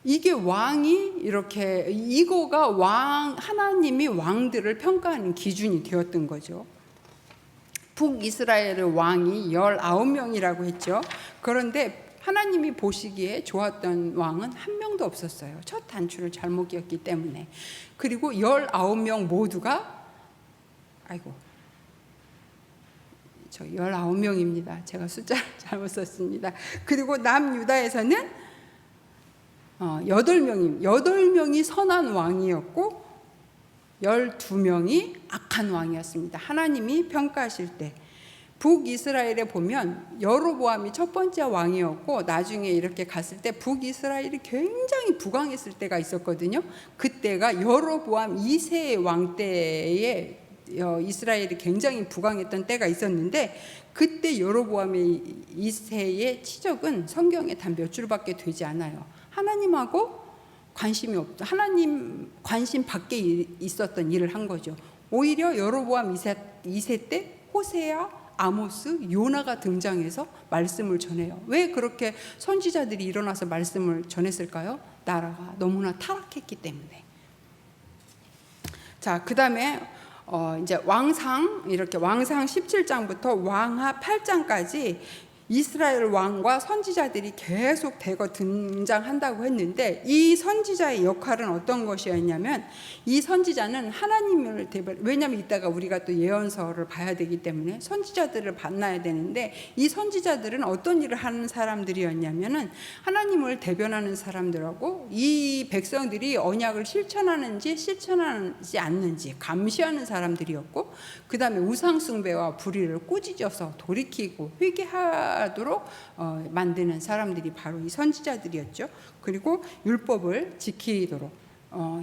이게 왕이 이렇게, 이거가 하나님이 왕들을 평가하는 기준이 되었던 거죠. 북이스라엘의 왕이 19명이라고 했죠. 그런데 하나님이 보시기에 좋았던 왕은 한 명도 없었어요. 첫 단추를 잘못 끼웠기 때문에. 그리고 19명 모두가 저 19명입니다. 제가 숫자를 잘못 썼습니다. 그리고 남유다에서는 8명이 선한 왕이었고 12명이 악한 왕이었습니다. 하나님이 평가하실 때 북이스라엘에 보면 여로보암이 첫 번째 왕이었고 나중에 이렇게 갔을 때 북이스라엘이 굉장히 부강했을 때가 있었거든요. 그때가 여로보암 2세 왕 때에 이스라엘이 굉장히 부강했던 때가 있었는데 그때 여로보암의 2세의 치적은 성경에 단 몇 줄밖에 되지 않아요. 하나님하고 관심이 없다. 하나님 관심 밖에 있었던 일을 한 거죠. 오히려 여로보암 2세 때 호세아, 아모스, 요나가 등장해서 말씀을 전해요. 왜 그렇게 선지자들이 일어나서 말씀을 전했을까요? 나라가 너무나 타락했기 때문에. 자, 그다음에 이제 왕상 17장부터 왕하 8장까지 이스라엘 왕과 선지자들이 계속 대거 등장한다고 했는데 이 선지자의 역할은 어떤 것이었냐면 이 선지자는 하나님을 왜냐하면 이따가 우리가 또 예언서를 봐야 되기 때문에 선지자들을 만나야 되는데 이 선지자들은 어떤 일을 하는 사람들이었냐면은 하나님을 대변하는 사람들하고 이 백성들이 언약을 실천하는지 실천하지 않는지 감시하는 사람들이었고 그 다음에 우상숭배와 불의를 꾸짖어서 돌이키고 회개하도록 만드는 사람들이 바로 이 선지자들이었죠. 그리고 율법을 지키도록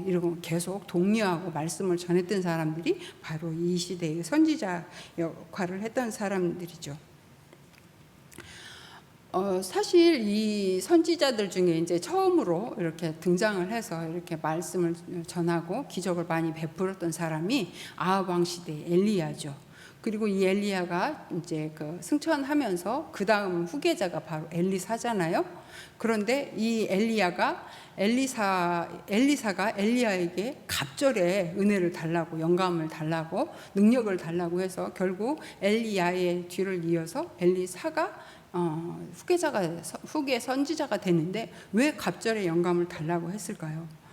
이러고 계속 독려하고 말씀을 전했던 사람들이 바로 이 시대의 선지자 역할을 했던 사람들이죠. 사실 이 선지자들 중에 이제 처음으로 이렇게 등장을 해서 이렇게 말씀을 전하고 기적을 많이 베풀었던 사람이 아합 왕 시대의 엘리야죠. 그리고 이 엘리야가 이제 그 승천하면서 그 다음 후계자가 바로 엘리사잖아요. 그런데 이 엘리사가 엘리야에게 갑절의 은혜를 달라고, 영감을 달라고, 능력을 달라고 해서 결국 엘리야의 뒤를 이어서 엘리사가 후계 선지자가 됐는데 왜 갑절의 영감을 달라고 했을까요?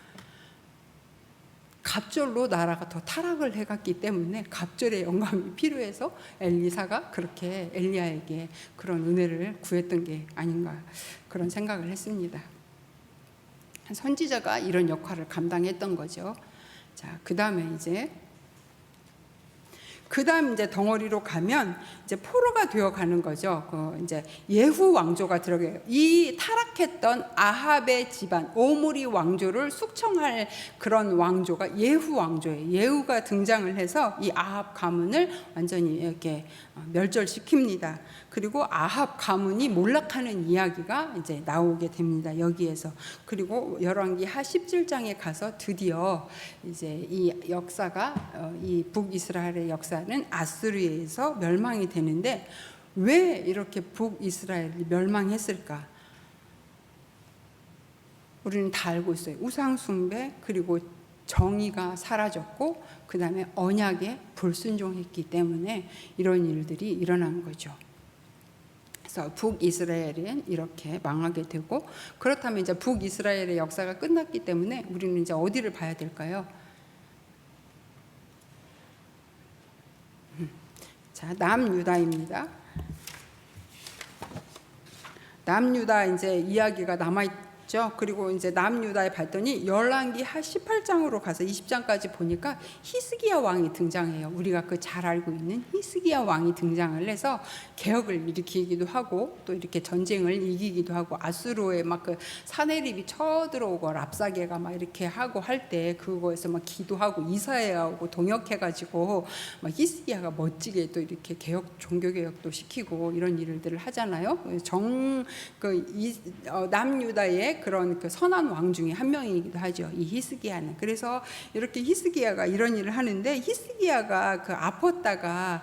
갑절로 나라가 더 타락을 해갔기 때문에 갑절의 영감이 필요해서 엘리사가 그렇게 엘리야에게 그런 은혜를 구했던 게 아닌가 그런 생각을 했습니다. 선지자가 이런 역할을 감당했던 거죠. 자, 그다음에 이제 덩어리로 가면 이제 포로가 되어 가는 거죠. 이제 예후 왕조가 들어가요. 이 타락했던 아합의 집안 오므리 왕조를 숙청할 그런 왕조가 예후 왕조예요. 예후가 등장을 해서 이 아합 가문을 완전히 이렇게 멸절시킵니다. 그리고 아합 가문이 몰락하는 이야기가 이제 나오게 됩니다. 여기에서. 그리고 열왕기하 17장에 가서 드디어 이제 이 역사가 이 북이스라엘의 역사는 아수르에서 멸망이 되는데 왜 이렇게 북이스라엘이 멸망했을까? 우리는 다 알고 있어요. 우상 숭배 그리고 정의가 사라졌고 그 다음에 언약에 불순종했기 때문에 이런 일들이 일어난 거죠. 그래서 북이스라엘은 이렇게 망하게 되고 그렇다면 이제 북이스라엘의 역사가 끝났기 때문에 우리는 이제 어디를 봐야 될까요? 자, 남유다입니다. 남유다 이제 이야기가 남아있죠. 그리고 이제 남유다에 봤더니 열왕기하 18장으로 가서 20장까지 보니까 히스기야 왕이 등장해요. 우리가 그 잘 알고 있는 히스기야 왕이 등장을 해서 개혁을 일으키기도 하고 또 이렇게 전쟁을 이기기도 하고 아수르에 막 그 사내립이 쳐들어오고 랍사게가 막 이렇게 하고 할 때 그거에서 막 기도하고 이사회하고 동역해가지고 막 히스기야가 멋지게 또 이렇게 종교 개혁도 시키고 이런 일들을 하잖아요. 남유다의 그런 그 선한 왕 중에 한 명이기도 하죠. 이 히스기야는. 그래서 이렇게 히스기야가 이런 일을 하는데 히스기야가 그 아팠다가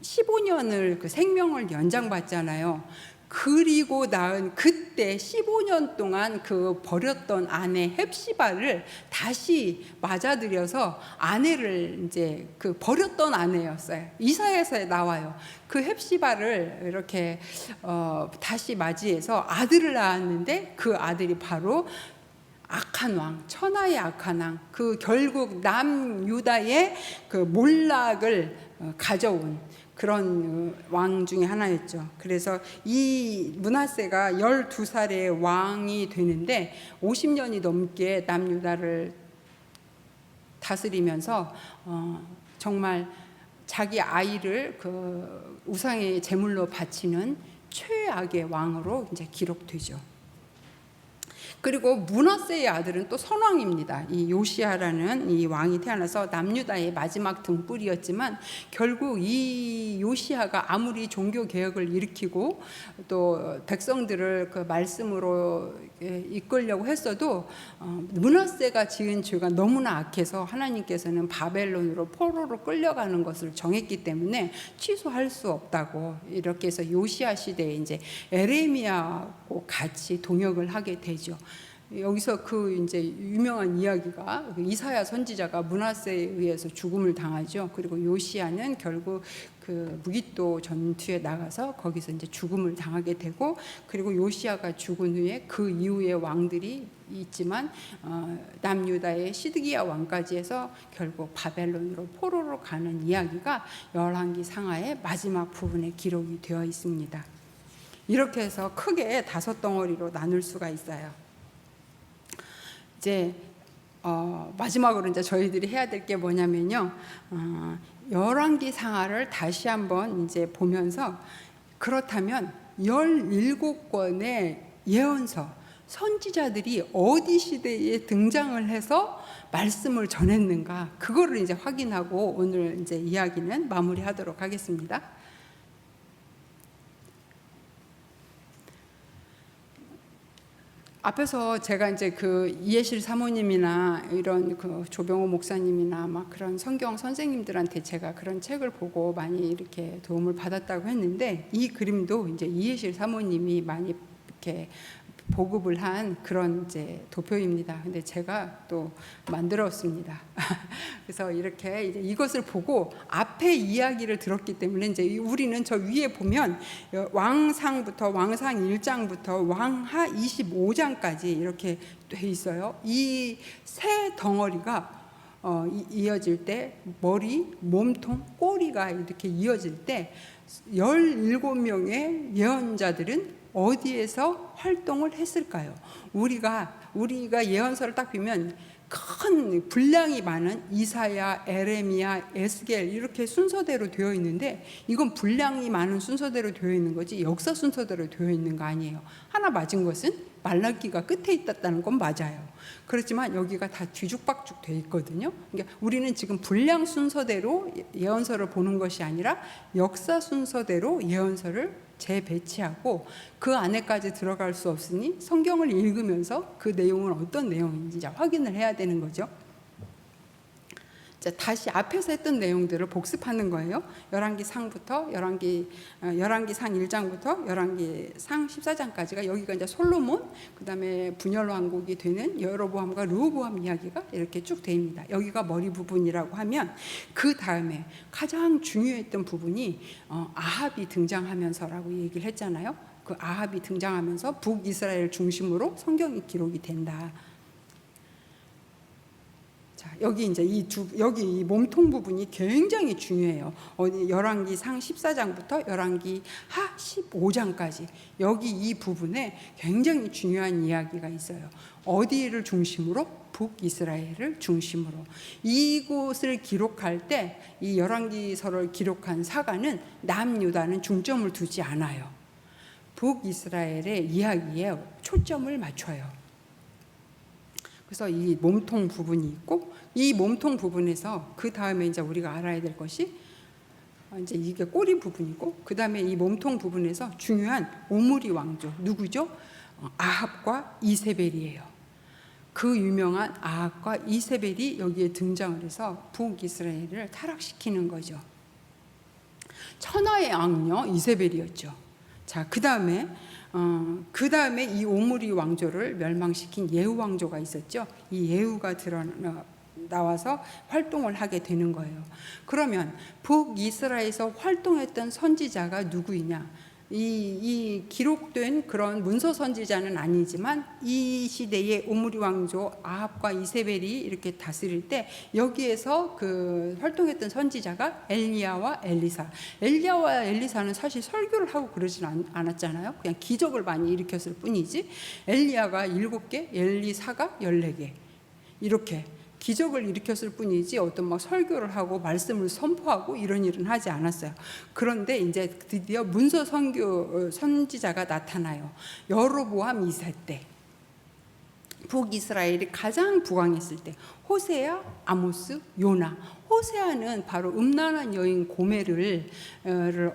15년을 그 생명을 연장받잖아요. 그리고 낳은 그때 15년 동안 그 버렸던 아내 헵시바를 다시 맞아들여서 아내를 이제 그 버렸던 아내였어요. 이사야서에 나와요. 그 헵시바를 이렇게 다시 맞이해서 아들을 낳았는데 그 아들이 바로 악한 왕, 천하의 악한 왕, 그 결국 남유다의 그 몰락을 가져온 그런 왕 중에 하나였죠. 그래서 이 므낫세가 12살에 왕이 되는데 50년이 넘게 남유다를 다스리면서 정말 자기 아이를 그 우상의 제물로 바치는 최악의 왕으로 이제 기록되죠. 그리고 므낫세의 아들은 또 선왕입니다. 이 요시야라는 이 왕이 태어나서 남유다의 마지막 등불이었지만 결국 이 요시야가 아무리 종교 개혁을 일으키고 또 백성들을 그 말씀으로 이끌려고 했어도 므낫세가 지은 죄가 너무나 악해서 하나님께서는 바벨론으로 포로로 끌려가는 것을 정했기 때문에 취소할 수 없다고 이렇게 해서 요시야 시대에 이제 에레미야하고 같이 동역을 하게 되죠. 여기서 그 이제 유명한 이야기가 이사야 선지자가 므낫세에 의해서 죽음을 당하죠. 그리고 요시야는 결국 그 무기또 전투에 나가서 거기서 이제 죽음을 당하게 되고, 그리고 요시야가 죽은 후에 그 이후에 왕들이 있지만 남유다의 시드기야 왕까지 해서 결국 바벨론으로 포로로 가는 이야기가 열왕기 상하의 마지막 부분에 기록이 되어 있습니다. 이렇게 해서 크게 5덩어리로 나눌 수가 있어요. 이제 마지막으로 이제 저희들이 해야 될 게 뭐냐면요, 열왕기 상하를 다시 한번 이제 보면서 그렇다면 17권의 예언서 선지자들이 어디 시대에 등장을 해서 말씀을 전했는가, 그거를 이제 확인하고 오늘 이제 이야기는 마무리하도록 하겠습니다. 앞에서 제가 이제 그 이해실 사모님이나 이런 그 조병호 목사님이나 막 그런 성경 선생님들한테 제가 그런 책을 보고 많이 이렇게 도움을 받았다고 했는데, 이 그림도 이제 이해실 사모님이 많이 이렇게 보급을 한 그런 이제 도표입니다. 근데 제가 또 만들었습니다. 그래서 이렇게 이제 이것을 보고 앞에 이야기를 들었기 때문에 이제 우리는 저 위에 보면 왕상부터 왕상 1장부터 왕하 25장까지 이렇게 돼 있어요. 이 세 덩어리가 이어질 때 머리, 몸통, 꼬리가 이렇게 이어질 때 17명의 예언자들은 어디에서 활동을 했을까요? 우리가 예언서를 딱 보면 큰 분량이 많은 이사야, 에레미야, 에스겔 이렇게 순서대로 되어 있는데, 이건 분량이 많은 순서대로 되어 있는 거지 역사 순서대로 되어 있는 거 아니에요. 하나 맞은 것은 말라기가 끝에 있다는 건 맞아요. 그렇지만 여기가 다 뒤죽박죽 돼 있거든요. 그러니까 우리는 지금 분량 순서대로 예언서를 보는 것이 아니라 역사 순서대로 예언서를 재배치하고 그 안에까지 들어갈 수 없으니 성경을 읽으면서 그 내용은 어떤 내용인지 확인을 해야 되는 거죠. 자, 다시 앞에서 했던 내용들을 복습하는 거예요. 열왕기 상부터 열왕기 상 1장부터 열왕기 상 14장까지가 여기가 이제 솔로몬, 그다음에 분열 왕국이 되는 여로보암과 르호보암 이야기가 이렇게 쭉 됩니다. 여기가 머리 부분이라고 하면 그 다음에 가장 중요했던 부분이 아합이 등장하면서라고 얘기를 했잖아요. 그 아합이 등장하면서 북이스라엘 중심으로 성경이 기록이 된다. 자, 여기 이제 여기 이 몸통 부분이 굉장히 중요해요. 열왕기 상 14장부터 열왕기 하 15장까지 여기 이 부분에 굉장히 중요한 이야기가 있어요. 어디를 중심으로? 북이스라엘을 중심으로. 이곳을 기록할 때 이 열왕기서를 기록한 사가는 남유다는 중점을 두지 않아요. 북이스라엘의 이야기에 초점을 맞춰요. 그래서 이 몸통 부분이 있고, 이 몸통 부분에서 그 다음에 이제 우리가 알아야 될 것이 이제 이게 꼬리 부분이고, 그 다음에 이 몸통 부분에서 중요한 오므리 왕조 누구죠? 아합과 이세벨이에요. 그 유명한 아합과 이세벨이 여기에 등장을 해서 북이스라엘을 타락시키는 거죠. 천하의 악녀 이세벨이었죠. 자, 그다음에 이 오므리 왕조를 멸망시킨 예후 왕조가 있었죠. 이 예후가 나와서 활동을 하게 되는 거예요. 그러면 북이스라엘에서 활동했던 선지자가 누구이냐? 이 기록된 그런 문서 선지자는 아니지만 이 시대의 오므리 왕조 아합과 이세벨이 이렇게 다스릴 때 여기에서 그 활동했던 선지자가 엘리야와 엘리사. 엘리야와 엘리사는 사실 설교를 하고 그러진 않았잖아요. 그냥 기적을 많이 일으켰을 뿐이지. 엘리야가 7개, 엘리사가 14개. 이렇게 기적을 일으켰을 뿐이지 어떤 막 설교를 하고 말씀을 선포하고 이런 일은 하지 않았어요. 그런데 이제 드디어 문서 선지자가 나타나요. 여로보암 2세 때, 북이스라엘이 가장 부강했을 때, 호세아, 아모스, 요나. 호세아는 바로 음란한 여인 고멜을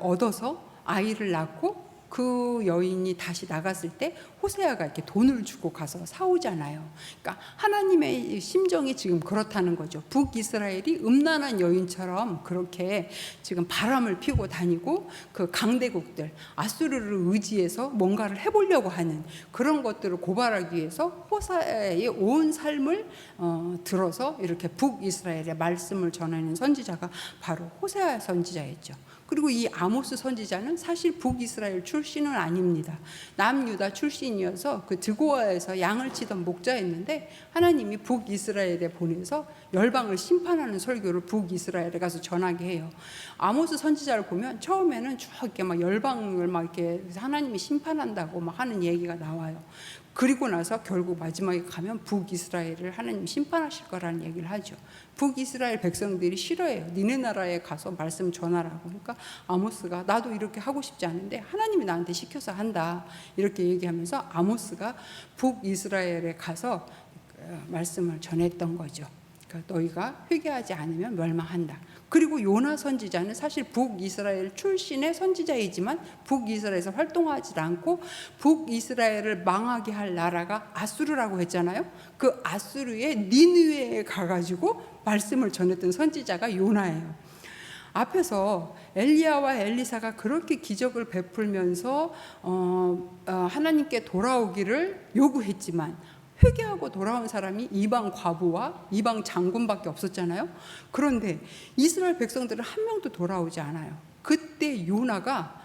얻어서 아이를 낳고 그 여인이 다시 나갔을 때 호세아가 이렇게 돈을 주고 가서 사오잖아요. 그러니까 하나님의 심정이 지금 그렇다는 거죠. 북이스라엘이 음란한 여인처럼 그렇게 지금 바람을 피고 다니고 그 강대국들 아수르를 의지해서 뭔가를 해보려고 하는 그런 것들을 고발하기 위해서 호세아의 온 삶을 들어서 이렇게 북이스라엘의 말씀을 전하는 선지자가 바로 호세아 선지자였죠. 그리고 이 아모스 선지자는 사실 북이스라엘 출신은 아닙니다. 남유다 출신이어서 그 드고아에서 양을 치던 목자였는데 하나님이 북이스라엘에 보내서 열방을 심판하는 설교를 북이스라엘에 가서 전하게 해요. 아모스 선지자를 보면 처음에는 쭉 이렇게 막 열방을 막 이렇게 하나님이 심판한다고 막 하는 얘기가 나와요. 그리고 나서 결국 마지막에 가면 북이스라엘을 하나님 심판하실 거라는 얘기를 하죠. 북이스라엘 백성들이 싫어해요. 니네 나라에 가서 말씀 전하라고. 그러니까 아모스가 나도 이렇게 하고 싶지 않은데 하나님이 나한테 시켜서 한다. 이렇게 얘기하면서 아모스가 북이스라엘에 가서 말씀을 전했던 거죠. 그러니까 너희가 회개하지 않으면 멸망한다. 그리고 요나 선지자는 사실 북이스라엘 출신의 선지자이지만 북이스라엘에서 활동하지 않고 북이스라엘을 망하게 할 나라가 아수르라고 했잖아요. 그 아수르의 니느웨에 가가지고 말씀을 전했던 선지자가 요나예요. 앞에서 엘리야와 엘리사가 그렇게 기적을 베풀면서 하나님께 돌아오기를 요구했지만 회개하고 돌아온 사람이 이방 과부와 이방 장군밖에 없었잖아요. 그런데 이스라엘 백성들은 한 명도 돌아오지 않아요. 그때 요나가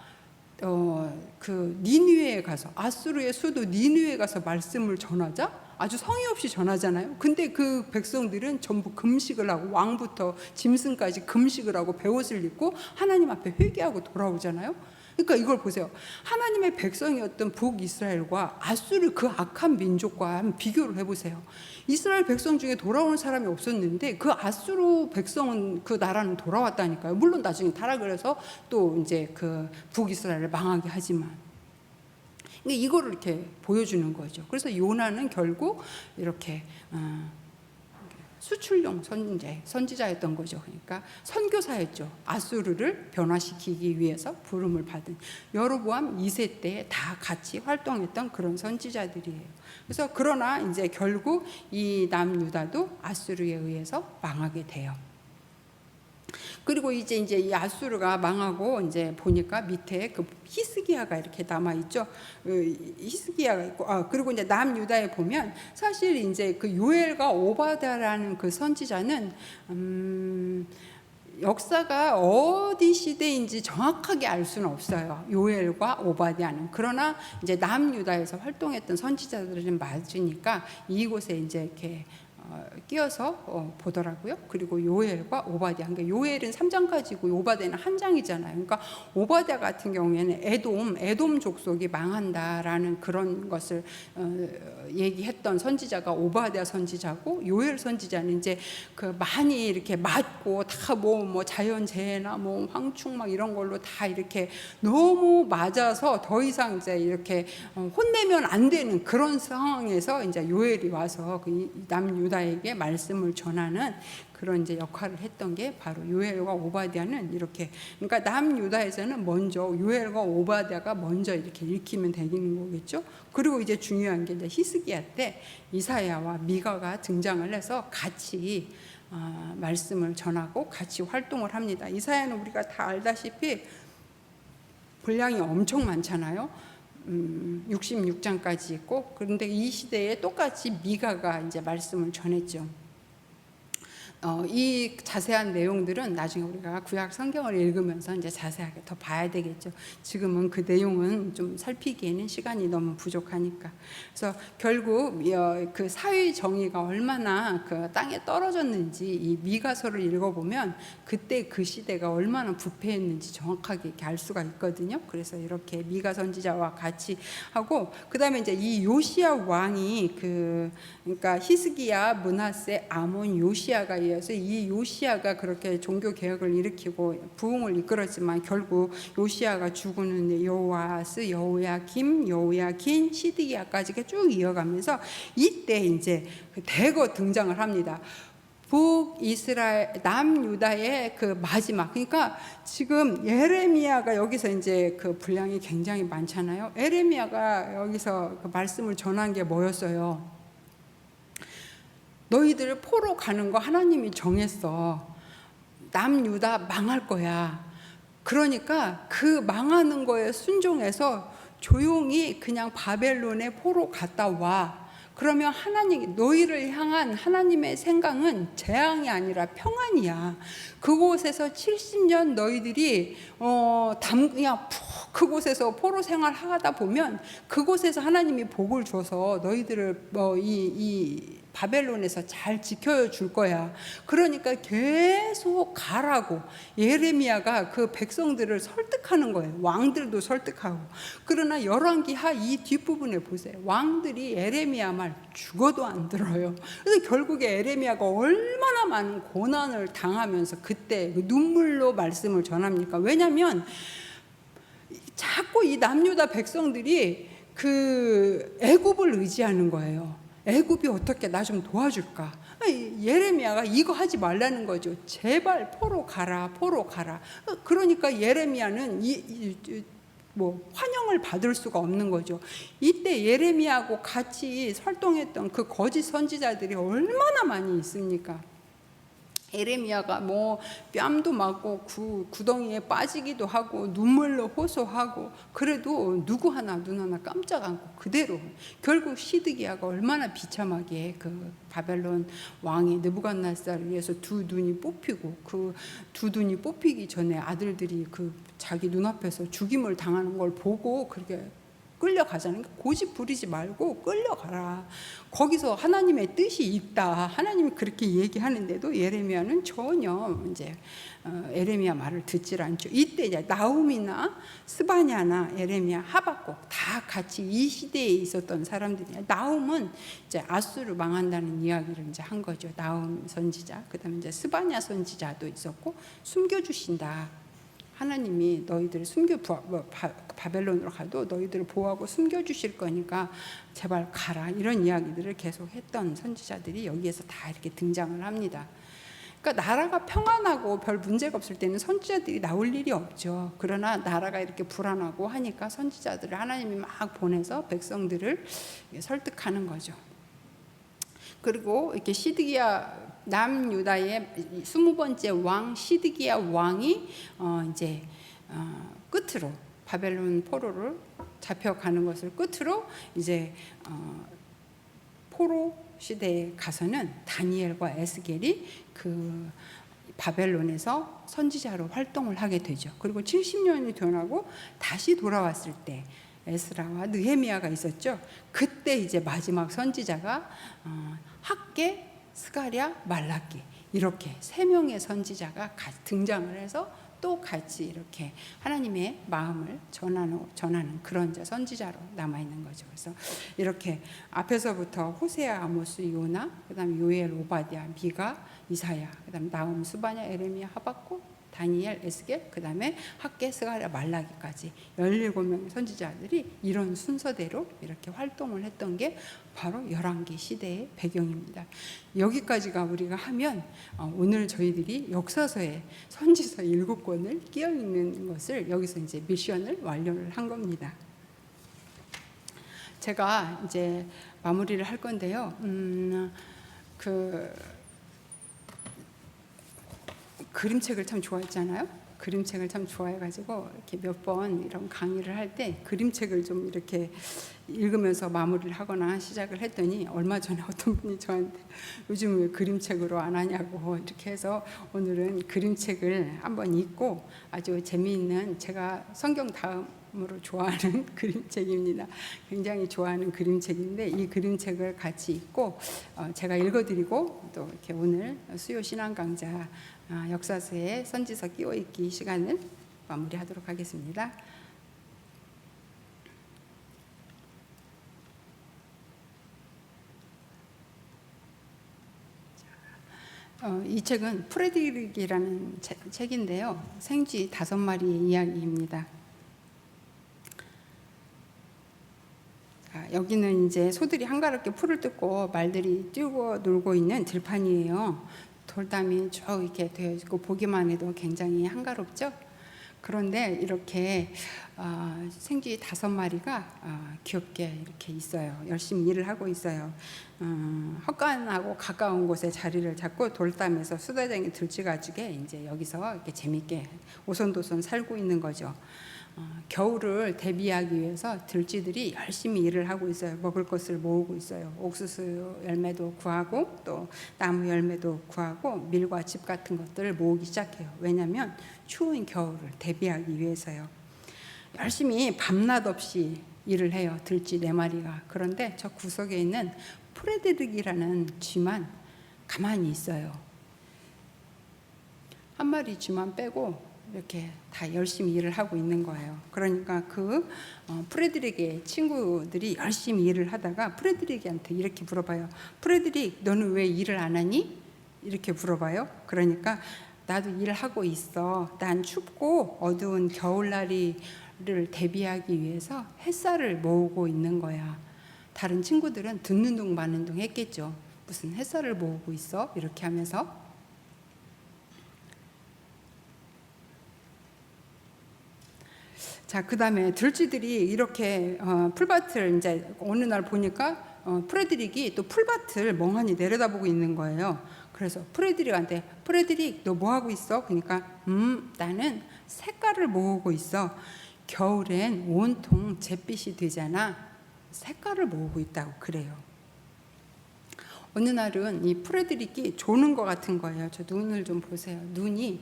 그 니느웨에 가서 아수르의 수도 니느웨에 가서 말씀을 전하자 아주 성의 없이 전하잖아요. 근데 그 백성들은 전부 금식을 하고 왕부터 짐승까지 금식을 하고 베옷을 입고 하나님 앞에 회개하고 돌아오잖아요. 그러니까 이걸 보세요. 하나님의 백성이었던 북이스라엘과 아수르 그 악한 민족과 한번 비교를 해보세요. 이스라엘 백성 중에 돌아오는 사람이 없었는데 그 아수르 백성은 그 나라는 돌아왔다니까요. 물론 나중에 타락을 해서 또 이제 그 북이스라엘을 망하게 하지만 이거를 이렇게 보여주는 거죠. 그래서 요나는 결국 이렇게 수출용 선지자였던 거죠. 그러니까 선교사였죠. 아수르를 변화시키기 위해서 부름을 받은 여로보암 2세 때에 다 같이 활동했던 그런 선지자들이에요. 그래서 그러나 이제 결국 이 남유다도 아수르에 의해서 망하게 돼요. 그리고 이제 이 아수르가 망하고 이제 보니까 밑에 그 히스기야가 이렇게 남아 있죠. 히스기야가 있고 그리고 이제 남유다에 보면 사실 이제 그 요엘과 오바댜라는 그 선지자는 역사가 어디 시대인지 정확하게 알 수는 없어요. 요엘과 오바댜는. 그러나 이제 남유다에서 활동했던 선지자들은 맞으니까 이곳에 이제 이렇게 끼어서 보더라고요. 그리고 요엘과 오바댜. 그러니까 요엘은 3장까지고 오바댜는 한 장이잖아요. 그러니까 오바댜 같은 경우에는 에돔 족속이 망한다라는 그런 것을 얘기했던 선지자가 오바댜 선지자고 요엘 선지자는 이제 그 많이 이렇게 맞고 다 뭐 자연재해나 뭐 황충 막 이런 걸로 다 이렇게 너무 맞아서 더 이상 이제 이렇게 혼내면 안 되는 그런 상황에서 이제 요엘이 와서 그 남유다에게 말씀을 전하는 그런 이제 역할을 했던 게 바로 요엘과 오바댜는 이렇게. 그러니까 남유다에서는 먼저 요엘과 오바댜가 먼저 이렇게 읽히면 되는 거겠죠. 그리고 이제 중요한 게 이제 히스기야 때 이사야와 미가가 등장을 해서 같이 말씀을 전하고 같이 활동을 합니다. 이사야는 우리가 다 알다시피 분량이 엄청 많잖아요. 66장까지 있고, 그런데 이 시대에 똑같이 미가가 이제 말씀을 전했죠. 이 자세한 내용들은 나중에 우리가 구약 성경을 읽으면서 이제 자세하게 더 봐야 되겠죠. 지금은 그 내용은 좀 살피기에는 시간이 너무 부족하니까. 그래서 결국 그 사회 정의가 얼마나 그 땅에 떨어졌는지 이 미가서를 읽어보면 그때 그 시대가 얼마나 부패했는지 정확하게 이렇게 알 수가 있거든요. 그래서 이렇게 미가 선지자와 같이 하고, 그다음에 이제 이 요시야 왕이 그러니까 히스기야, 므낫세, 아몬, 요시야가 이어서 이 요시야가 그렇게 종교 개혁을 일으키고 부흥을 이끌었지만 결국 요시야가 죽은 여호아스, 여호야김, 여호야긴, 시드기야까지 쭉 이어가면서 이때 이제 대거 등장을 합니다. 북이스라엘, 남유다의 그 마지막, 그러니까 지금 예레미야가 여기서 이제 그 분량이 굉장히 많잖아요. 예레미야가 여기서 그 말씀을 전한 게 뭐였어요? 너희들 포로 가는 거 하나님이 정했어. 남유다 망할 거야. 그러니까 그 망하는 거에 순종해서 조용히 그냥 바벨론에 포로 갔다 와. 그러면 하나님, 너희를 향한 하나님의 생각은 재앙이 아니라 평안이야. 그곳에서 70년 너희들이 그냥 푹 그곳에서 포로 생활 하다 보면 그곳에서 하나님이 복을 줘서 너희들을 이 바벨론에서 잘 지켜줄 거야. 그러니까 계속 가라고 예레미야가 그 백성들을 설득하는 거예요. 왕들도 설득하고. 그러나 열왕기하 이 뒷부분에 보세요. 왕들이 예레미야 말 죽어도 안 들어요. 그래서 결국에 예레미야가 얼마나 많은 고난을 당하면서 그때 눈물로 말씀을 전합니까? 왜냐하면 자꾸 이 남유다 백성들이 그 애굽을 의지하는 거예요. 애굽이 어떻게 나 좀 도와줄까? 예레미야가 이거 하지 말라는 거죠. 제발 포로 가라, 포로 가라. 그러니까 예레미야는 환영을 받을 수가 없는 거죠. 이때 예레미야하고 같이 활동했던 그 거짓 선지자들이 얼마나 많이 있습니까? 예레미야가 뺨도 맞고 구덩이에 빠지기도 하고 눈물로 호소하고, 그래도 눈 하나 깜짝 않고 그대로. 결국 시드기야가 얼마나 비참하게 그 바벨론 왕이 느부갓네살을 위해서 두 눈이 뽑히고, 그 두 눈이 뽑히기 전에 아들들이 그 자기 눈앞에서 죽임을 당하는 걸 보고 그렇게 끌려가자는, 고집 부리지 말고 끌려가라. 거기서 하나님의 뜻이 있다. 하나님이 그렇게 얘기하는데도 예레미야는 전혀 이제 예레미야 말을 듣질 않죠. 이때 이제 나훔이나 스바냐나 예레미야, 하박국 다 같이 이 시대에 있었던 사람들이야. 나훔은 이제 아수르 망한다는 이야기를 이제 한 거죠. 나훔 선지자, 그다음에 이제 스바냐 선지자도 있었고, 숨겨주신다. 하나님이 너희들을 바벨론으로 가도 너희들을 보호하고 숨겨주실 거니까 제발 가라. 이런 이야기들을 계속 했던 선지자들이 여기에서 다 이렇게 등장을 합니다. 그러니까 나라가 평안하고 별 문제가 없을 때는 선지자들이 나올 일이 없죠. 그러나 나라가 이렇게 불안하고 하니까 선지자들을 하나님이 막 보내서 백성들을 설득하는 거죠. 그리고 이렇게 시드기야, 남유다의 20번째 왕 시드기야 왕이 이제 끝으로 바벨론 포로를 잡혀가는 것을 끝으로 이제 포로 시대에 가서는 다니엘과 에스겔이 그 바벨론에서 선지자로 활동을 하게 되죠. 그리고 70년이 지나고 다시 돌아왔을 때 에스라와 느헤미야가 있었죠. 그때 이제 마지막 선지자가 학개, 스가랴, 말라기, 이렇게 세 명의 선지자가 등장을 해서 또 같이 이렇게 하나님의 마음을 전하는 그런 선지자로 남아있는 거죠. 그래서 이렇게 앞에서부터 호세아, 아모스, 요나, 그다음에 요엘, 오바댜, 미가, 이사야, 그다음에 나훔, 스바냐, 에레미야, 하박국, 다니엘, 에스겔, 그다음에 학개, 스가랴, 말라기까지 17명의 선지자들이 이런 순서대로 이렇게 활동을 했던 게 바로 열왕기 시대의 배경입니다. 여기까지가 우리가 하면 오늘 저희들이 역사서에 선지서 7권을 끼어 있는 것을 여기서 이제 미션을 완료를 한 겁니다. 제가 이제 마무리를 할 건데요. 그림책을 참 좋아했잖아요. 그림책을 참 좋아해가지고 이렇게 몇 번 이런 강의를 할 때 그림책을 좀 이렇게 읽으면서 마무리를 하거나 시작을 했더니 얼마 전에 어떤 분이 저한테 요즘 왜 그림책으로 안 하냐고 이렇게 해서 오늘은 그림책을 한번 읽고 아주 재미있는, 제가 성경 다음으로 좋아하는 그림책입니다. 굉장히 좋아하는 그림책인데 이 그림책을 같이 읽고 제가 읽어드리고 또 이렇게 오늘 수요 신앙 강좌 역사서의 선지서 끼워읽기 시간을 마무리하도록 하겠습니다. 이 책은 프레드릭이라는 책인데요. 생쥐 5마리의 이야기입니다. 여기는 이제 소들이 한가롭게 풀을 뜯고 말들이 뛰고 놀고 있는 들판이에요. 돌담이 쭉 이렇게 되어 있고 보기만 해도 굉장히 한가롭죠. 그런데 이렇게 생쥐 5마리가 귀엽게 이렇게 있어요. 열심히 일을 하고 있어요. 헛간하고 가까운 곳에 자리를 잡고 돌담에서 수다쟁이 들쥐가지게 이제 여기서 이렇게 재밌게 오손도손 살고 있는 거죠. 겨울을 대비하기 위해서 들쥐들이 열심히 일을 하고 있어요. 먹을 것을 모으고 있어요. 옥수수 열매도 구하고 또 나무 열매도 구하고 밀과 짚 같은 것들을 모으기 시작해요. 왜냐하면 추운 겨울을 대비하기 위해서요. 열심히 밤낮 없이 일을 해요. 들쥐 4마리가. 그런데 저 구석에 있는 프레드릭이라는 쥐만 가만히 있어요. 한 마리 쥐만 빼고 이렇게 다 열심히 일을 하고 있는 거예요. 그러니까 그 프레드릭의 친구들이 열심히 일을 하다가 프레드릭한테 이렇게 물어봐요. 프레드릭, 너는 왜 일을 안 하니? 이렇게 물어봐요. 그러니까 나도 일하고 있어. 난 춥고 어두운 겨울날을 대비하기 위해서 햇살을 모으고 있는 거야. 다른 친구들은 듣는 둥 마는 둥 했겠죠. 무슨 햇살을 모으고 있어? 이렇게 하면서. 자, 그 다음에 들쥐들이 이렇게 풀밭을 이제 어느 날 보니까 프레드릭이 또 풀밭을 멍하니 내려다보고 있는 거예요. 그래서 프레드릭한테, 프레드릭 너 뭐 하고 있어? 그러니까 나는 색깔을 모으고 있어. 겨울엔 온통 잿빛이 되잖아. 색깔을 모으고 있다고 그래요. 어느 날은 이 프레드릭이 조는 것 같은 거예요. 저 눈을 좀 보세요. 눈이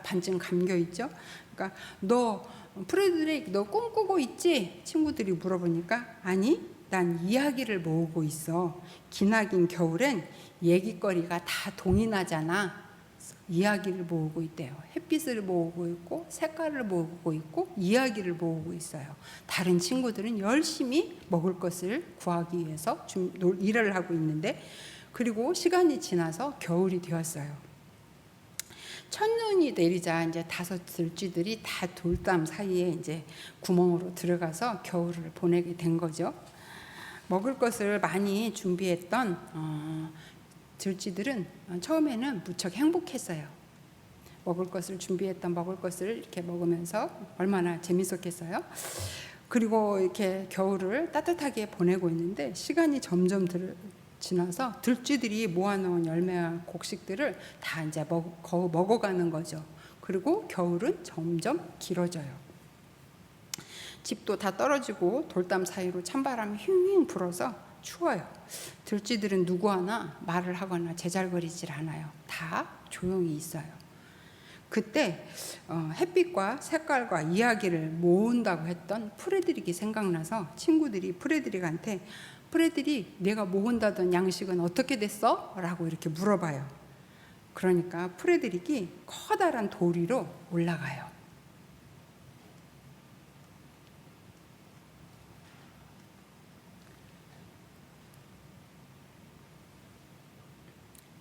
반쯤 감겨 있죠. 그러니까 너 프레드릭 너 꿈꾸고 있지? 친구들이 물어보니까 아니, 난 이야기를 모으고 있어. 기나긴 겨울엔 얘기거리가 다 동이 나잖아. 이야기를 모으고 있대요. 햇빛을 모으고 있고 색깔을 모으고 있고 이야기를 모으고 있어요. 다른 친구들은 열심히 먹을 것을 구하기 위해서 일을 하고 있는데, 그리고 시간이 지나서 겨울이 되었어요. 첫눈이 내리자 이제 5 들쥐들이 다 돌담 사이에 이제 구멍으로 들어가서 겨울을 보내게 된 거죠. 먹을 것을 많이 준비했던 들쥐들은 처음에는 무척 행복했어요. 먹을 것을 준비했던 먹을 것을 이렇게 먹으면서 얼마나 재밌었겠어요. 그리고 이렇게 겨울을 따뜻하게 보내고 있는데 시간이 점점 지나서 들쥐들이 모아놓은 열매와 곡식들을 다 이제 먹어가는 거죠. 그리고 겨울은 점점 길어져요. 집도 다 떨어지고 돌담 사이로 찬바람이 휘휘 불어서 추워요. 들쥐들은 누구 하나 말을 하거나 제잘거리질 않아요. 다 조용히 있어요. 그때 햇빛과 색깔과 이야기를 모은다고 했던 프레드릭이 생각나서 친구들이 프레드릭한테 프레드릭, 내가 모은다던 양식은 어떻게 됐어? 라고 이렇게 물어봐요. 그러니까 프레드릭이 커다란 돌 위로 올라가요.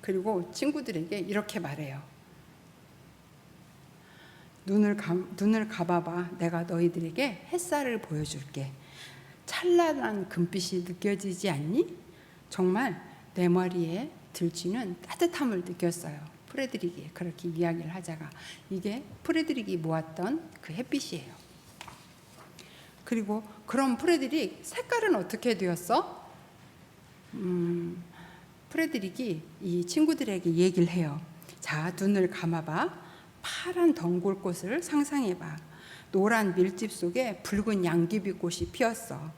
그리고 친구들에게 이렇게 말해요. 눈을 감아봐. 내가 너희들에게 햇살을 보여줄게. 찬란한 금빛이 느껴지지 않니? 정말 내 머리에 들쥐는 따뜻함을 느꼈어요. 프레드릭이 그렇게 이야기를 하자가 이게 프레드릭이 모았던 그 햇빛이에요. 그리고 그럼 프레드릭 색깔은 어떻게 되었어? 프레드릭이 이 친구들에게 얘기를 해요. 자, 눈을 감아봐. 파란 덩굴꽃을 상상해봐. 노란 밀집 속에 붉은 양귀비꽃이 피었어.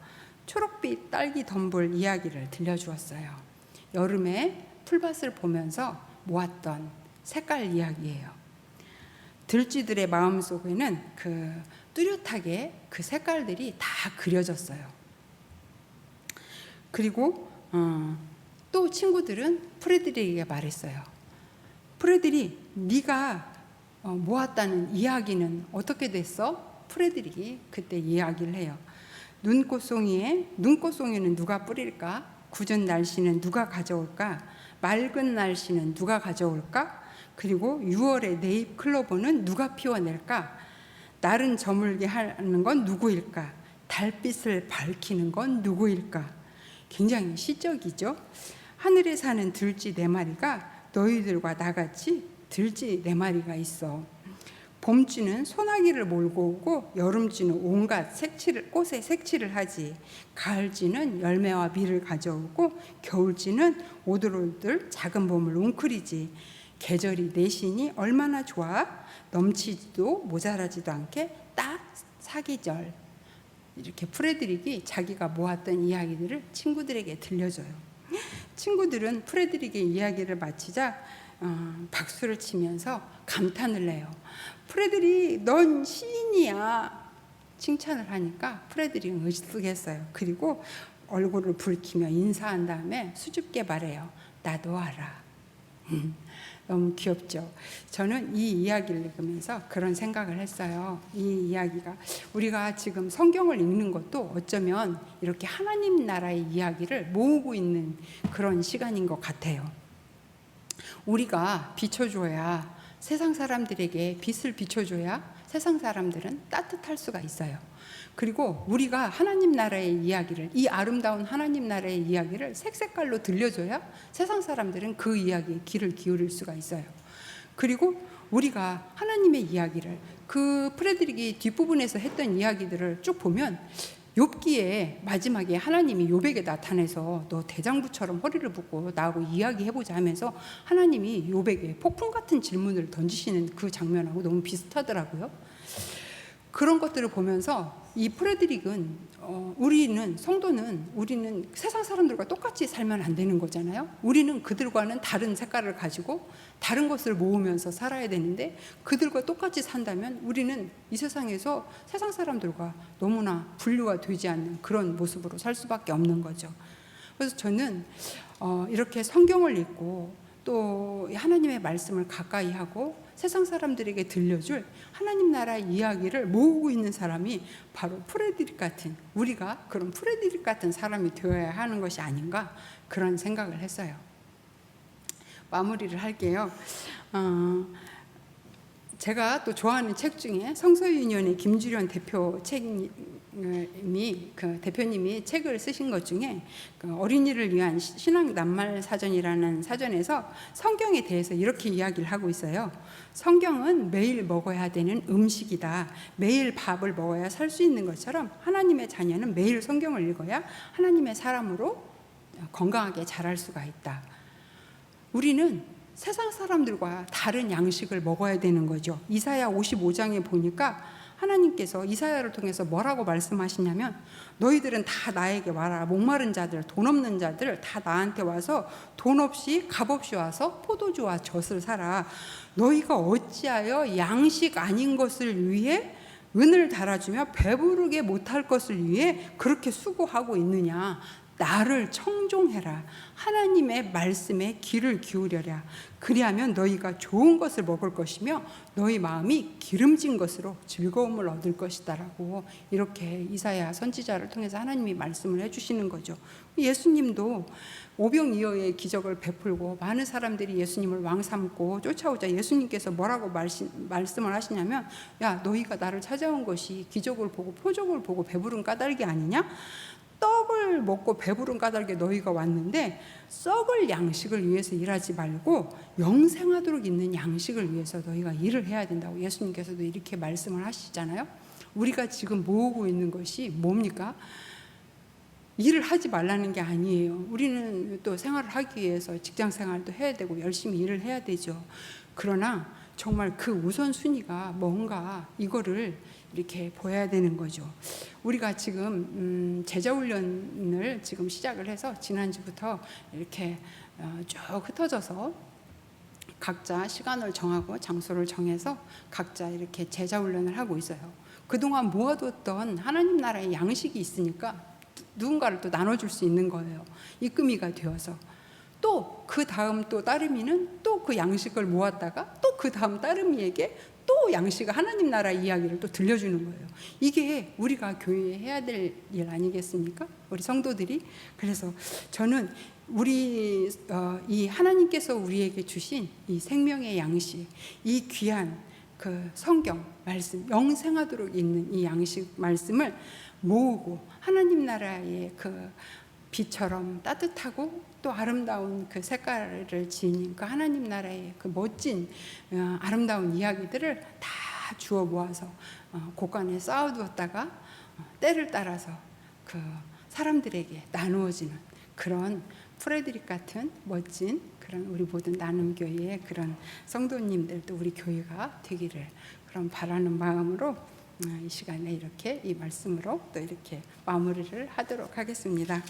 초록빛 딸기 덤불 이야기를 들려주었어요. 여름에 풀밭을 보면서 모았던 색깔 이야기예요. 들쥐들의 마음속에는 뚜렷하게 그 색깔들이 다 그려졌어요. 그리고 또 친구들은 프레드릭에게 말했어요. 프레드릭, 네가 모았다는 이야기는 어떻게 됐어? 프레드릭이 그때 이야기를 해요. 눈꽃송이는 누가 뿌릴까? 굳은 날씨는 누가 가져올까? 맑은 날씨는 누가 가져올까? 그리고 6월의 네잎 클로버는 누가 피워낼까? 날은 저물게 하는 건 누구일까? 달빛을 밝히는 건 누구일까? 굉장히 시적이죠. 하늘에 사는 들쥐 4마리가 너희들과 나같이 들쥐 4마리가 있어. 봄쥐는 소나기를 몰고 오고, 여름쥐는 온갖 꽃에 색칠을 하지. 가을쥐는 열매와 밀을 가져오고, 겨울쥐는 오들오들 작은 봄을 웅크리지. 계절이 내신이 얼마나 좋아? 넘치지도 모자라지도 않게 딱 사계절. 이렇게 프레드릭이 자기가 모았던 이야기들을 친구들에게 들려줘요. 친구들은 프레드릭의 이야기를 마치자 박수를 치면서 감탄을 해요. 프레드릭, 넌 시인이야. 칭찬을 하니까 프레드릭은 으쓱했어요. 그리고 얼굴을 붉히며 인사한 다음에 수줍게 말해요. 나도 알아. 너무 귀엽죠. 저는 이 이야기를 읽으면서 그런 생각을 했어요. 이 이야기가 우리가 지금 성경을 읽는 것도 어쩌면 이렇게 하나님 나라의 이야기를 모으고 있는 그런 시간인 것 같아요. 우리가 비춰줘야, 세상 사람들에게 빛을 비춰줘야 세상 사람들은 따뜻할 수가 있어요. 그리고 우리가 하나님 나라의 이야기를, 이 아름다운 하나님 나라의 이야기를 색색깔로 들려줘야 세상 사람들은 그 이야기에 귀를 기울일 수가 있어요. 그리고 우리가 하나님의 이야기를, 그 프레드릭이 뒷부분에서 했던 이야기들을 쭉 보면 욥기에 마지막에 하나님이 욥에게 나타내서 너 대장부처럼 허리를 붓고 나하고 이야기해보자 하면서 하나님이 욥에게 폭풍 같은 질문을 던지시는 그 장면하고 너무 비슷하더라고요. 그런 것들을 보면서 이 프레드릭은 우리는 성도는 우리는 세상 사람들과 똑같이 살면 안 되는 거잖아요. 우리는 그들과는 다른 색깔을 가지고 다른 것을 모으면서 살아야 되는데, 그들과 똑같이 산다면 우리는 이 세상에서 세상 사람들과 너무나 분류가 되지 않는 그런 모습으로 살 수밖에 없는 거죠. 그래서 저는 이렇게 성경을 읽고 또 하나님의 말씀을 가까이 하고 세상 사람들에게 들려줄 하나님 나라의 이야기를 모으고 있는 사람이 바로 프레드릭 같은, 우리가 그런 프레드릭 같은 사람이 되어야 하는 것이 아닌가, 그런 생각을 했어요. 마무리를 할게요. 제가 또 좋아하는 책 중에 성서유년의 김주련 대표님이 책을 쓰신 것 중에 어린이를 위한 신앙 낱말 사전이라는 사전에서 성경에 대해서 이렇게 이야기를 하고 있어요. 성경은 매일 먹어야 되는 음식이다. 매일 밥을 먹어야 살 수 있는 것처럼 하나님의 자녀는 매일 성경을 읽어야 하나님의 사람으로 건강하게 자랄 수가 있다. 우리는 세상 사람들과 다른 양식을 먹어야 되는 거죠. 이사야 55장에 보니까 하나님께서 이사야를 통해서 뭐라고 말씀하시냐면, 너희들은 다 나에게 와라. 목마른 자들, 돈 없는 자들 다 나한테 와서 돈 없이 값 없이 와서 포도주와 젖을 사라. 너희가 어찌하여 양식 아닌 것을 위해 은을 달아주며 배부르게 못할 것을 위해 그렇게 수고하고 있느냐. 나를 청종해라. 하나님의 말씀에 귀를 기울여라. 그리하면 너희가 좋은 것을 먹을 것이며 너희 마음이 기름진 것으로 즐거움을 얻을 것이다 라고, 이렇게 이사야 선지자를 통해서 하나님이 말씀을 해주시는 거죠. 예수님도 오병이어의 기적을 베풀고 많은 사람들이 예수님을 왕 삼고 쫓아오자 예수님께서 뭐라고 말씀을 하시냐면, 야, 너희가 나를 찾아온 것이 기적을 보고 표적을 보고 배부른 까닭이 아니냐? 떡을 먹고 배부른 까닭에 너희가 왔는데, 썩을 양식을 위해서 일하지 말고 영생하도록 있는 양식을 위해서 너희가 일을 해야 된다고 예수님께서도 이렇게 말씀을 하시잖아요. 우리가 지금 모으고 있는 것이 뭡니까? 일을 하지 말라는 게 아니에요. 우리는 또 생활을 하기 위해서 직장 생활도 해야 되고 열심히 일을 해야 되죠. 그러나 정말 그 우선순위가 뭔가 이거를 이렇게 보여야 되는 거죠. 우리가 지금 제자훈련을 지금 시작을 해서 지난주부터 이렇게 쭉 흩어져서 각자 시간을 정하고 장소를 정해서 각자 이렇게 제자훈련을 하고 있어요. 그동안 모아뒀던 하나님 나라의 양식이 있으니까 누군가를 또 나눠줄 수 있는 거예요. 입금이가 되어서. 또 그 다음 또 따름이는 또 그 양식을 모았다가 또 그 다음 따름이에게 또 양식을 하나님 나라 이야기를 또 들려주는 거예요. 이게 우리가 교회에 해야 될 일 아니겠습니까? 우리 성도들이. 그래서 저는 우리 이 하나님께서 우리에게 주신 이 생명의 양식, 이 귀한 그 성경 말씀, 영생하도록 있는 이 양식 말씀을 모으고 하나님 나라의 그 빛처럼 따뜻하고 또 아름다운 그 색깔을 지닌 그 하나님 나라의 그 멋진 아름다운 이야기들을 다 주워 모아서 곳간에 쌓아두었다가 때를 따라서 그 사람들에게 나누어지는 그런 프레드릭 같은 멋진 그런 우리 모든 나눔교회의 그런 성도님들도 우리 교회가 되기를 그런 바라는 마음으로 이 시간에 이렇게 이 말씀으로 또 이렇게 마무리를 하도록 하겠습니다.